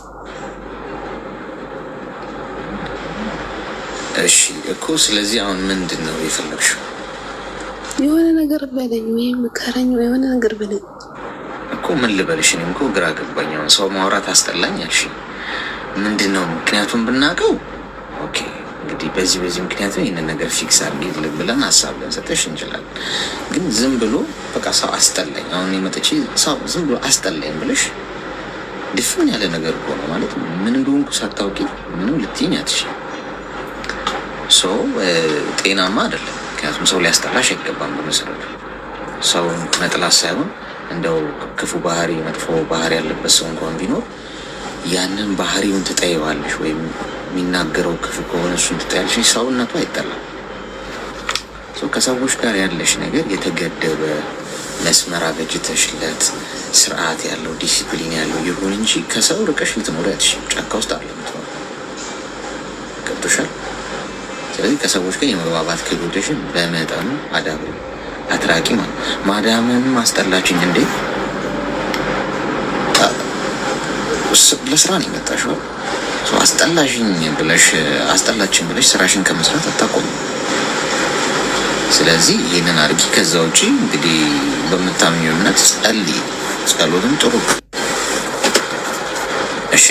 እሺ እኮ ስለዚህ አሁን ምንድነው የፈለግሽው? የሆነ ነገር በለኝ ወይ ምከረኝ ወይ የሆነ ነገር በለኝ እኮ። ምን ልበልሽ? እኔም እኮ ግራ ገባኝ። አሁን ሰው ማውራት አስጠላኝ አልሽ። ምንድነው ምክንያቱም ብናውቀው ኦኬ፣ እንግዲህ በዚህ ምክንያት ይሄንን ነገር ፊክስ አድርጊ ብለን ሀሳብ ልንሰጥሽ እንችላለን። ግን ዝም ብሎ በቃ ሰው አስጠላኝ አሁን የመጥቼ ሰው ዝም ብሎ አስጠላኝ ብለሽ ድፍን ያለ ነገር እኮ ነው ማለት ምን እንደሆንኩ ሳታውቂ ምንም ልትይኝ አትችይም። ሰው ጤናማ አይደለም። ምክንያቱም ሰው ሊያስጠላሽ አይገባም። በመሰረቱ ሰው መጥላት ሳይሆን እንደው ክፉ ባህሪ መጥፎ ባህሪ ያለበት ሰው እንኳን ቢኖር ያንን ባህሪውን ትጠይዋለሽ ወይም የሚናገረው ክፉ ከሆነ እሱን ትጠያለሽ። ሰውነቱ አይጠላም። ሰው ከሰዎች ጋር ያለሽ ነገር የተገደበ መስመር አበጅተሽለት ስርዓት ያለው ዲሲፕሊን ያለው ይሁን እንጂ ከሰው ርቀሽ ልትኖሪ አትችይም። ጫካ ውስጥ አለ ምትኖር ገብቶሻል። ስለዚህ ከሰዎች ጋር የመግባባት ክህሎትሽን በመጠኑ አዳብሪ። አትራቂ ማዳምን ማስጠላችኝ እንዴ? ለስራ ነው የመጣሽው። አስጠላችን ብለሽ ስራሽን ከመስራት አታቆም። ስለዚህ ይህንን አድርጊ። ከዛ ውጪ እንግዲህ በምታምኚው እምነት ጸልይ። ጸሎትም ጥሩ እሺ።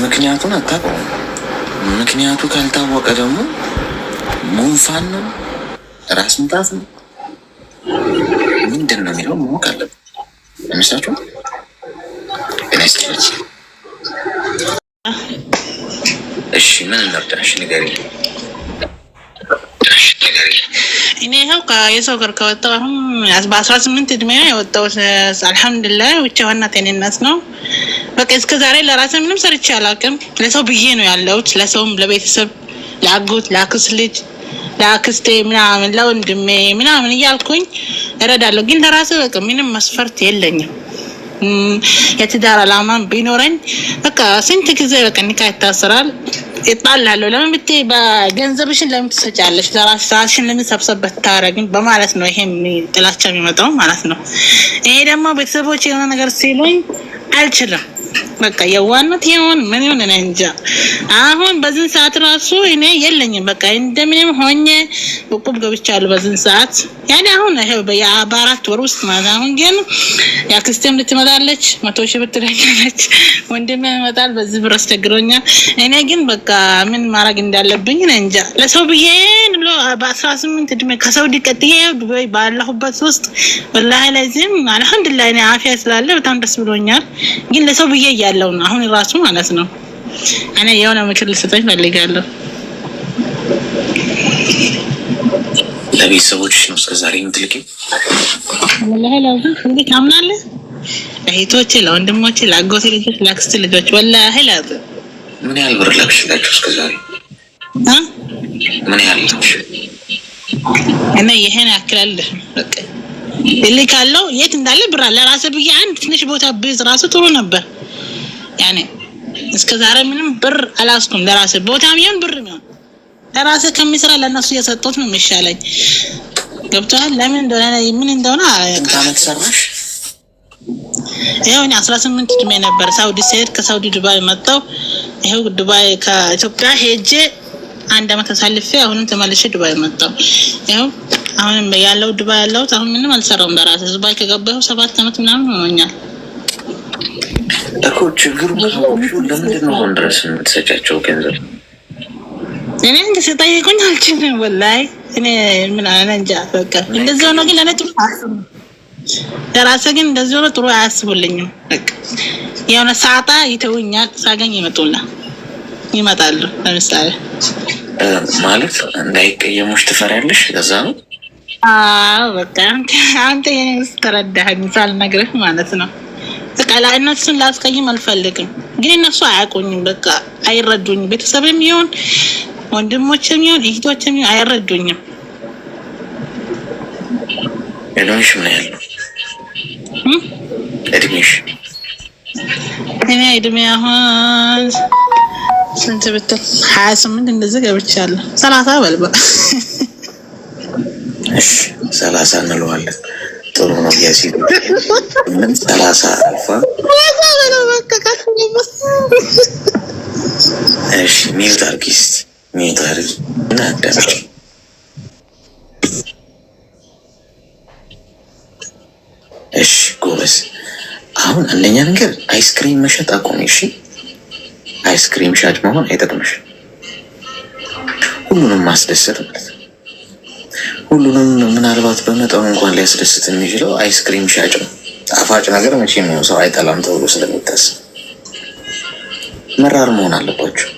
ምክንያቱን አታውቀውም። ምክንያቱ ካልታወቀ ደግሞ ጉንፋን ነው፣ ራስ ምታት ነው፣ ምንድን ነው የሚለው ማወቅ አለብን። ለምሳቸው እሺ፣ ምን እንርዳሽ? ንገሪኝ። እኔ ይኸው የሰው ጋር ከወጣሁ አሁን በ18 እድሜ የወጣሁት አልሐምዱሊላህ። ብቻ ዋና ጤንነት ነው። በቃ እስከ ዛሬ ለራሴ ምንም ሰርቼ አላውቅም። ለሰው ብዬ ነው ያለሁት። ለሰውም፣ ለቤተሰብ፣ ለአጎት፣ ለአክስት ልጅ፣ ለአክስቴ ምናምን፣ ለወንድሜ ምናምን እያልኩኝ እረዳለሁ። ግን ለራሴ በቃ ምንም መስፈርት የለኝም። የትዳር አላማም ቢኖረኝ በቃ ስንት ጊዜ በቃ ኒካ ይታሰራል፣ ይጣላለሁ። ለምን ብትይ በገንዘብሽን ለምን ትሰጫለሽ? ራስሽን ለምን ሰብሰበት ታረግኝ በማለት ነው ይሄ ጥላቻ የሚመጣው ማለት ነው። ይሄ ደግሞ ቤተሰቦች የሆነ ነገር ሲሉኝ አልችልም። በቃ የዋነት ይሁን ምን ይሁን እኔ እንጃ። አሁን በዚህ ሰዓት ራሱ እኔ የለኝም። በቃ እንደምንም ሆኜ እቁብ ገብቻለሁ በዚህ ሰዓት። ያኔ አሁን ይሄው በ4 ወር ውስጥ ማለት አሁን ግን ያክስቴም ልትመጣለች 100 ሺህ ብር ትለኛለች፣ ወንድሜ ይመጣል በዚህ ብር አስቸግሮኛል። እኔ ግን በቃ ምን ማድረግ እንዳለብኝ እኔ እንጃ። ለሰው ብዬ ብሎ በ18 እድሜ ከሰው ዲቀጥዬ ዱባይ ባለሁበት ውስጥ ወላሂ ለዚህም አልሐምዱሊላህ እኔ አፊያ ስላለ በጣም ደስ ብሎኛል። ግን ለሰው ብዬ ያለው ነው አሁን ራሱ ማለት ነው። እኔ የሆነ ምክር ልሰጠኝ ፈልጋለሁ። ለቤተሰቦችሽ ነው እስከዛሬ የምትልኪው? ወላሂ ለዚህ እንዴ ታምናለህ? ለእህቶቼ፣ ለወንድሞቼ፣ ለአጎቴ ልጆች፣ ለአክስቴ ልጆች ወላሂ ለዚህ ምን ያህል ብር ላክሽላችሁ እስከዛሬ? ምን ያህል ላክሽ? እኔ ይሄን ያክላል በቃ ልካለሁ። የት እንዳለ ብር ለራሴ ብዬ አንድ ትንሽ ቦታ ብይዝ ራሱ ጥሩ ነበር። ያኔ እስከዛሬ ምንም ብር አላስኩም። ለራሴ ቦታም ይሁን ብር ነው ለራሴ ከሚሰራ ለነሱ እየሰጠሁት ነው የሚሻለኝ። ገብቶሃል? ለምን እንደሆነ ምን እንደሆነ ታመት ሰራሽ? ይሄው እኔ 18 እድሜ ነበር ሳውዲ ስሄድ ከሳውዲ ዱባይ መጣሁ። ይሄው ዱባይ ከኢትዮጵያ ሄጄ 1 አመት አሳልፌ አሁንም ተመልሼ ዱባይ መጣሁ። ይሄው አሁንም ያለው ዱባይ ያለሁት አሁን ምንም አልሰራውም። ለራሴ ዱባይ ከገባሁ 7 አመት ምናምን ሆኖኛል እኮ። ችግሩ ለምንድን ነው አሁን ድረስ የምትሰጫቸው ገንዘብ? እኔ እንደሰጠይቁኝ አልችልም ወላሂ። እኔ ምን አለ እንጃ በቃ እንደዚህ ነው። ግን ለኔ ጥሩ አያስቡም። ለራሴ ግን እንደዚህ ነው ጥሩ አያስቡልኝም በቃ የሆነ ሳጣ ይተውኛል፣ ሳገኝ ይመጣሉ። ለምሳሌ ማለት እንዳይቀየሙሽ ትፈሪያለሽ? ለዛ ነው። በቃ አንተ የኔ ተረዳኸኝ ሳልነግርህ ማለት ነው። በቃ እነሱን ላስቀይም አልፈልግም፣ ግን እነሱ አያውቁኝም። በቃ አይረዱኝም። ቤተሰብም ይሁን ወንድሞችም ይሁን እህቶችም ይሁን አይረዱኝም። እድሜሽ ምን ያህል ነው? እድሜሽ? እኔ እድሜ አሁን ስንት ብትል 28 እንደዚህ ገብቻለሁ። 30 በልባ። እሺ 30 እንለዋለን። ጥሩ ነው። ያሲል ምን 30 አልፋ። እሺ ሚውት አርጊስት ሚውት አርጊ እና አዳምጪ። እሺ ጎበዝ። አሁን አንደኛ ነገር አይስክሪም መሸጥ አቁሚ። እሺ አይስክሪም ሻጭ መሆን አይጠቅምሽም። ሁሉንም ማስደሰት ማለት ነው። ሁሉንም ምናልባት በመጠኑ እንኳን ሊያስደስት የሚችለው አይስክሪም ሻጭ ነው። ጣፋጭ ነገር መቼም ነው ሰው አይጠላም ተብሎ ስለሚታሰብ መራር መሆን አለባችሁ።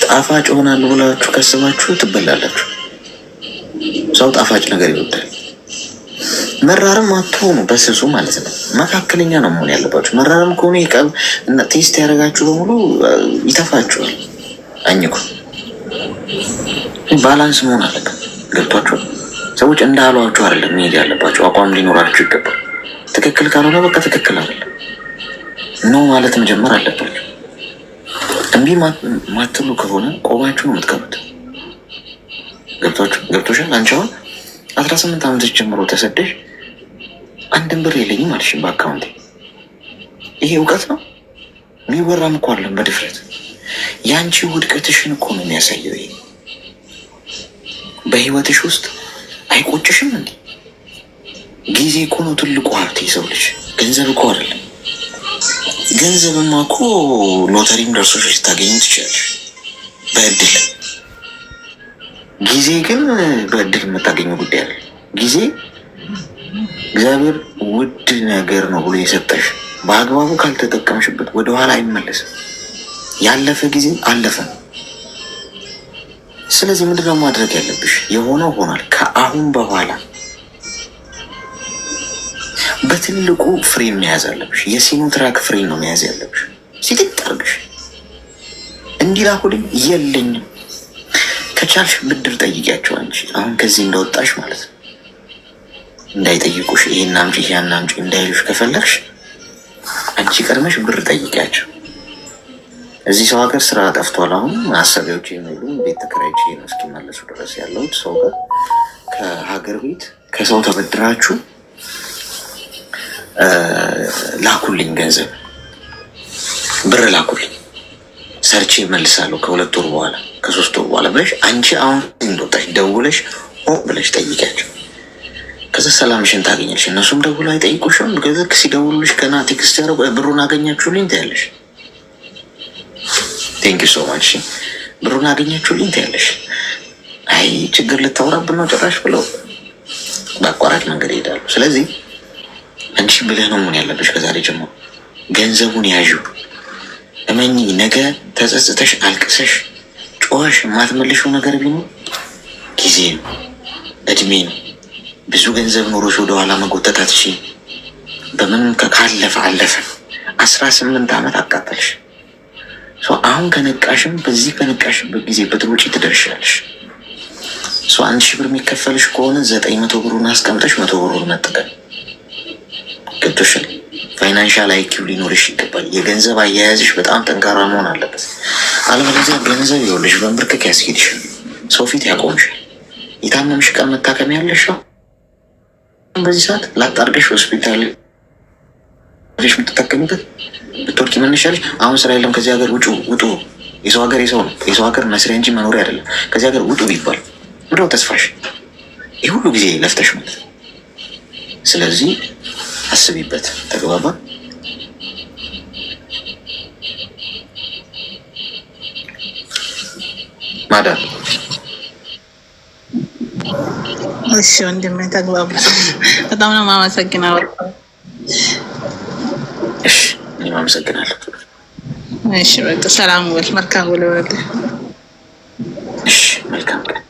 ጣፋጭ ሆናለሁ ብላችሁ ካስባችሁ ትበላላችሁ። ሰው ጣፋጭ ነገር ይወዳል። መራርም አትሆኑ በስሱ ማለት ነው። መካከለኛ ነው መሆን ያለባችሁ። መራርም ከሆነ ይቀብ እና ቴስት ያደረጋችሁ በሙሉ ይተፋችኋል። አኝኩ ባላንስ መሆን አለበት። ገብቷችሁ? ሰዎች እንዳሏችሁ አይደለም መሄድ ያለባችሁ። አቋም ሊኖራችሁ ይገባል። ትክክል ካልሆነ በቃ ትክክል አይደለም ነው ማለት መጀመር አለባችሁ። እምቢ ማትሉ ከሆነ ቆማችሁ ነው የምትቀሩት። ገብቶሻል? አንቺ አሁን 18 ዓመት ጀምሮ ተሰደሽ አንድም ብር የለኝም አልሽኝ በአካውንቴ። ይሄ እውቀት ነው? የሚወራም እኮ አለን በድፍረት። የአንቺ ውድቀትሽን እኮ ነው የሚያሳየው። ይሄ በህይወትሽ ውስጥ አይቆጭሽም እንዴ? ጊዜ እኮ ነው ትልቁ ሀብት የሰው ልጅ፣ ገንዘብ እኮ አይደለም። ገንዘብማ እኮ ሎተሪም ደርሶሽ ልታገኝ ትችላለሽ በእድል። ጊዜ ግን በእድል የምታገኘው ጉዳይ አለ። ጊዜ እግዚአብሔር ውድ ነገር ነው ብሎ የሰጠሽ፣ በአግባቡ ካልተጠቀምሽበት ወደኋላ አይመለስም። ያለፈ ጊዜ አለፈ። ስለዚህ ምንድነው ማድረግ ያለብሽ? የሆነው ሆኗል። ከአሁን በኋላ በትልቁ ፍሬን መያዝ አለብሽ። የሲኖትራክ ፍሬን ነው መያዝ ያለብሽ። ሲጥጥ አድርግሽ እንዲላኩልኝ የለኝም። ከቻልሽ ብድር ጠይቂያቸው አንቺ አሁን ከዚህ እንደወጣሽ ማለት ነው። እንዳይጠይቁሽ ይሄን አምጪ ያን አምጪ እንዳይሉሽ ከፈለግሽ አንቺ ቀድመሽ ብር ጠይቂያቸው። እዚህ ሰው ሀገር ስራ ጠፍቷል። አሁን አሰሪዎች የሚሉ ቤት ተከራይቼ ነው እስኪመለሱ ድረስ ያለሁት ሰው ጋር ከሀገር ቤት ከሰው ተበድራችሁ ላኩልኝ፣ ገንዘብ ብር ላኩልኝ፣ ሰርቼ እመልሳለሁ ከ2 ወር በኋላ ከ3 ወር በኋላ ብለሽ አንቺ አሁን እንደወጣሽ ደውለሽ ሆ ብለሽ ጠይቂያቸው። ከዛ ሰላምሽን ታገኛለሽ። እነሱም ደውሎ አይጠይቁሽም። ከዛ ሲደውሉልሽ ገና ቴክስት ያደረጉ ብሩን አገኛችሁልኝ ትያለሽ። ቴንክ ዩ ሶ ማች ብሩን አገኛችሁልኝ ትያለሽ። አይ ችግር ልታወራብን ነው ጭራሽ ብለው በአቋራጭ መንገድ ይሄዳሉ። ስለዚህ አንቺ ብለህ ነው መሆን ያለብሽ። ከዛሬ ጀምሮ ገንዘቡን ያዡ። እመኚ፣ ነገ ተጸጽተሽ አልቅሰሽ ጮኸሽ የማትመልሽው ነገር ቢኖር ጊዜ ነው፣ እድሜ ነው። ብዙ ገንዘብ ኖሮሽ ወደኋላ መጎተት አትችይም። በምንም ካለፈ አለፈ። 18 ዓመት አቃጠልሽ። አሁን ከነቃሽም በዚህ ከነቃሽበት ጊዜ በትሮጪ ትደርሻለሽ። 1,000 ብር የሚከፈልሽ ከሆነ 900 ብሩን አስቀምጠሽ 100 ብሩን መጠቀም ገብቶሻል። ፋይናንሻል አይኪው ሊኖርሽ ይገባል። የገንዘብ አያያዝሽ በጣም ጠንካራ መሆን አለበት። አለበለዚያ ገንዘብ ይኸውልሽ በንብርክክ ያስሄድሻል፣ ሰው ፊት ያቆምሻል። የታመምሽ ቀን መታከም ያለሽ ነው። በዚህ ሰዓት ላጣርገሽ ሆስፒታል ሽ የምትጠቀሚበት ብትወርቂ መነሻለሽ። አሁን ስራ የለም ከዚህ ሀገር ውጡ። የሰው ሀገር የሰው ነው። የሰው ሀገር መስሪያ እንጂ መኖሪያ አይደለም። ከዚህ ሀገር ውጡ ቢባል ምንድነው ተስፋሽ? ይህ ሁሉ ጊዜ ለፍተሽ ማለት ነው። ስለዚህ አስቢበት። ተግባባ? ማዳም እሺ ወንድሜ ተግባባ። በጣም ነው የማመሰግነው። እሺ እኔም አመሰግናለሁ። እሺ በቃ ሰላም ወል መልካም ውሎ ወል። እሺ መልካም ቀን።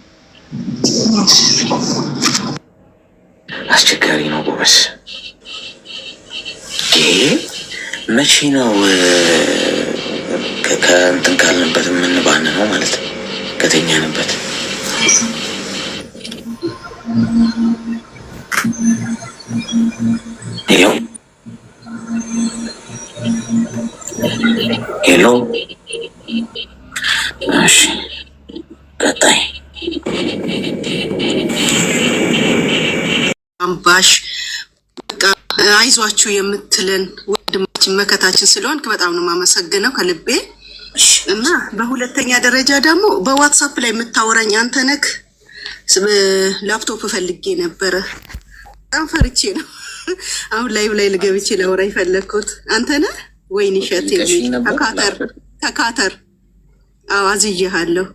አስቸጋሪ ነው ጎበስ። መቼ ነው ከእንትን ካልንበት የምንባን ነው ማለት ነው? ከተኛንበት ሄሎ ሄሎ። እሺ ቀጣይ አምባሽ በቃ አይዟችሁ የምትለን ወንድማችን መከታችን ስለሆንክ በጣም ነው የማመሰግነው ከልቤ። እና በሁለተኛ ደረጃ ደግሞ በዋትሳፕ ላይ የምታወራኝ አንተ ነህ። ላፕቶፕ ፈልጌ ነበረ፣ በጣም ፈርቼ ነው አሁን ላይ ልገብቼ ላወራ የፈለግኩት። አንተ ነህ ወይን ሸት ከካተር? አዎ አዝዬሃለሁ።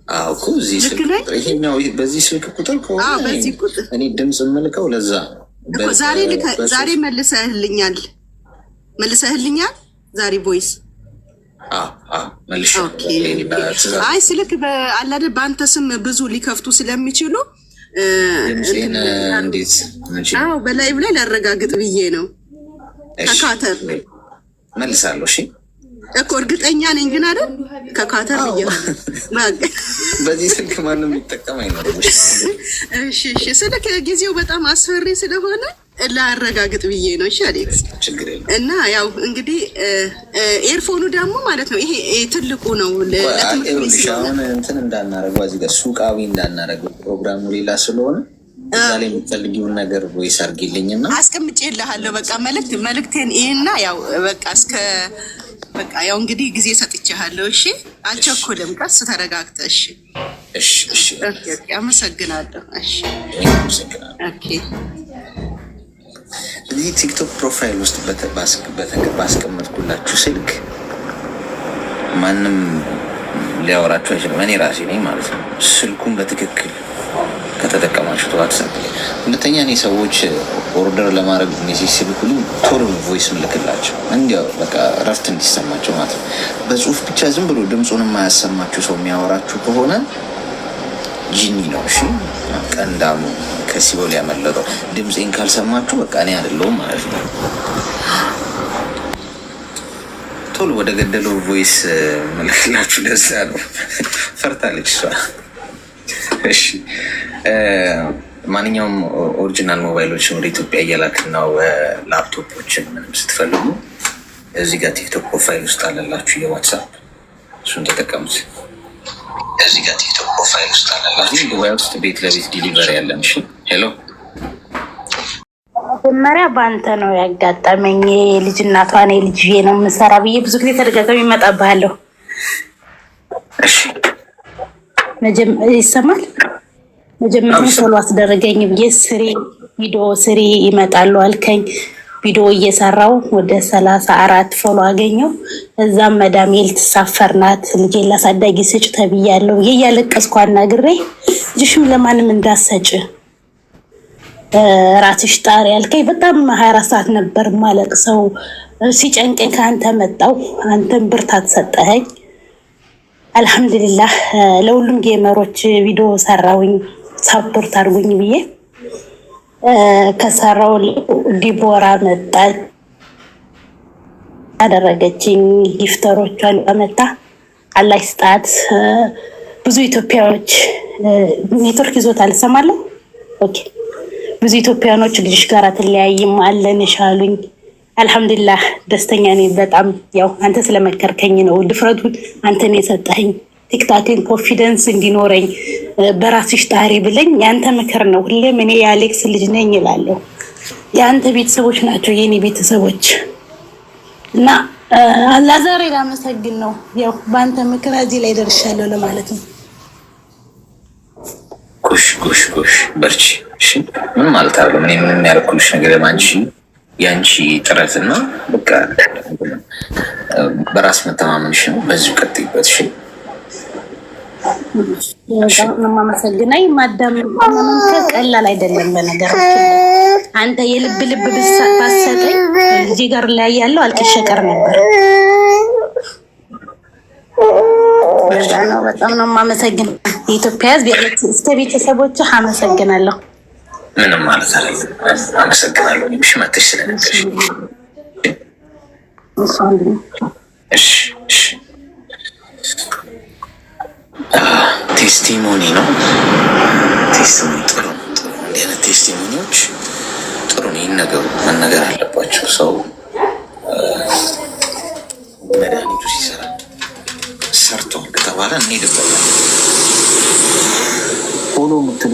አዎ እኮ እዚህ ስልክ ቁጥር ይሄኛው በዚህ ስልክ ቁጥር ከሆነ በዚህ ቁጥር እኔ ድምጽ መልከው ለዛ እኮ ዛሬ መልሰህልኛል ዛሬ ቮይስ መልሽ። አይ ስልክ አላደ በአንተ ስም ብዙ ሊከፍቱ ስለሚችሉ በላይ ላይ ላረጋግጥ ብዬ ነው። ከካተር መልሳለሁ። እሺ እኮ እርግጠኛ ነኝ ግን አይደል? ከካተር ብያለሁ። በዚህ ስልክ ማንም የሚጠቀም አይኖርም። እሺ ስልክ ጊዜው በጣም አስፈሪ ስለሆነ ላረጋግጥ ብዬ ነው። እሺ አሌክስ እና ያው እንግዲህ ኤርፎኑ ደግሞ ማለት ነው ይሄ ትልቁ ነው። አሁን እንትን እንዳናረገው እዚህ ጋር ሱቃዊ እንዳናረገው ፕሮግራሙ ሌላ ስለሆነ እዛ ላይ የምትፈልጊውን ነገር ቮይስ አድርጊልኝና አስቀምጬልሃለሁ። በቃ መልእክቴን ይሄና ያው በቃ በቃ ያው እንግዲህ ጊዜ ሰጥቼሃለሁ። እሺ አልቸኮልም፣ ቀስ ተረጋግተህ። እሺ አመሰግናለሁ። እሺ ኦኬ። እዚህ ቲክቶክ ፕሮፋይል ውስጥ ባስቀመጥኩላችሁ ስልክ ማንም ሊያወራችሁ አይችልም። እኔ ራሴ ነኝ ማለት ነው። ስልኩን በትክክል ከተጠቀማችሁት ዋትሳፕ ላይ። ሁለተኛ እኔ ሰዎች ኦርደር ለማድረግ ሜሴጅ ሲልኩልኝ ቶሎ ምልክላቸው እንዲያው በቃ እረፍት እንዲሰማቸው ማለት ነው። በጽሁፍ ብቻ ዝም ብሎ ድምፁን የማያሰማችሁ ሰው የሚያወራችሁ ከሆነ ጂኒ ነው። እሺ ቀንዳሙ ከሲኦል ያመለጠው ድምፄን ካልሰማችሁ በቃ እኔ አይደለሁም ማለት ነው። ቶሎ ወደ ገደለው ቮይስ መልክላችሁ። ለዛ ነው ፈርታለች እሷ። እሺ ማንኛውም ኦሪጂናል ሞባይሎችን ወደ ኢትዮጵያ እየላክን ነው። ላፕቶፖችን ምንም ስትፈልጉ እዚህ ጋር ቲክቶክ ፕሮፋይል ውስጥ አለላችሁ የዋትሳፕ፣ እሱን ተጠቀሙት። እዚህ ጋር ቲክቶክ ፕሮፋይል ውስጥ አለላችሁ። ዱባይ ውስጥ ቤት ለቤት ዲሊቨሪ ያለን። እሺ ሄሎ። መጀመሪያ በአንተ ነው ያጋጠመኝ። የልጅ እናቷ ነኝ ልጅ ነው የምሰራ ብዬ ብዙ ጊዜ ተደጋጋሚ ይመጣብሃለሁ። እሺ ይሰማል። መጀመሪያ ቶሎ አስደረገኝ ብዬ ቪዲዮ ስሪ ይመጣሉ አልከኝ። ቪዲዮ እየሰራው ወደ 34 ፎሎ አገኘው። እዛም መዳሜ ልትሳፈር ናት ልጄን ላሳዳጊ ስጭ ተብያለሁ። እያለቀስኩ አናግሬ ልጅሽም ለማንም እንዳሰጭ ራስሽ ጣሪ ያልከኝ በጣም 24 ሰዓት ነበር ማለቅሰው። ሲጨንቀኝ ከአንተ መጣው፣ አንተን ብርታት ሰጠኸኝ። አልሐምዱሊላህ ለሁሉም ጌመሮች ቪዲዮ ሰራውኝ ሳፖርት አድርጉኝ ብዬ ከሰራው ዲቦራ መጣች አደረገችኝ። ጊፍተሮቿን አመጣ አላህ ይስጣት። ብዙ ኢትዮጵያኖች ኔትወርክ ይዞታል እሰማለሁ። ኦኬ ብዙ ኢትዮጵያኖች ልጅሽ ጋር ተለያይም አለን ይሻሉኝ። አልሐምዱሊላህ ደስተኛ ነኝ በጣም። ያው አንተ ስለመከርከኝ ነው ድፍረቱን አንተን የሰጠኸኝ። ቲክታክን ኮንፊደንስ እንዲኖረኝ በራስሽ ጣሪ ብለኝ ያንተ ምክር ነው። ሁሌም እኔ የአሌክስ ልጅ ነኝ እላለሁ። የአንተ ቤተሰቦች ናቸው የኔ ቤተሰቦች እና አላህ ዛሬ ላመሰግን ነው። ያው በአንተ ምክር እዚህ ላይ ደርሻለሁ ለማለት ነው። ጎሽ በርቺ። እሺ ምን ማለት አለ? ምን የሚያደርኩልሽ ነገር አንቺ ያንቺ ጥረትና በቃ በራስ መተማመንሽ ነው። በዚሁ ቀጥይበት። እሺ ማመሰግናይ ማዳም ቀላል አይደለም። በነገራችን አንተ የልብ ልብ ባሰጠኝ ልጅ ጋር ላይ ያለው አልከሸቀር ነበር። በጣም ነው ማመሰግን የኢትዮጵያ ሕዝብ እስከ ቤተሰቦች አመሰግናለሁ። ምንም ማለት አይደለም። አመሰግናለሁ ምሽመትሽ ስለነበርሽ። እሺ ቴስቲሞኒ ነው። ቴስቲሞኒ ጥሩ ነው። እንዲህ አይነት ቴስቲሞኒዎች ጥሩ ነው፣ ይነገሩ፣ መነገር አለባቸው። ሰው መድኃኒቱ ሲሰራ ሰርቶ ከተባለ እንሄድበታለን። ሆኖ የምትሉ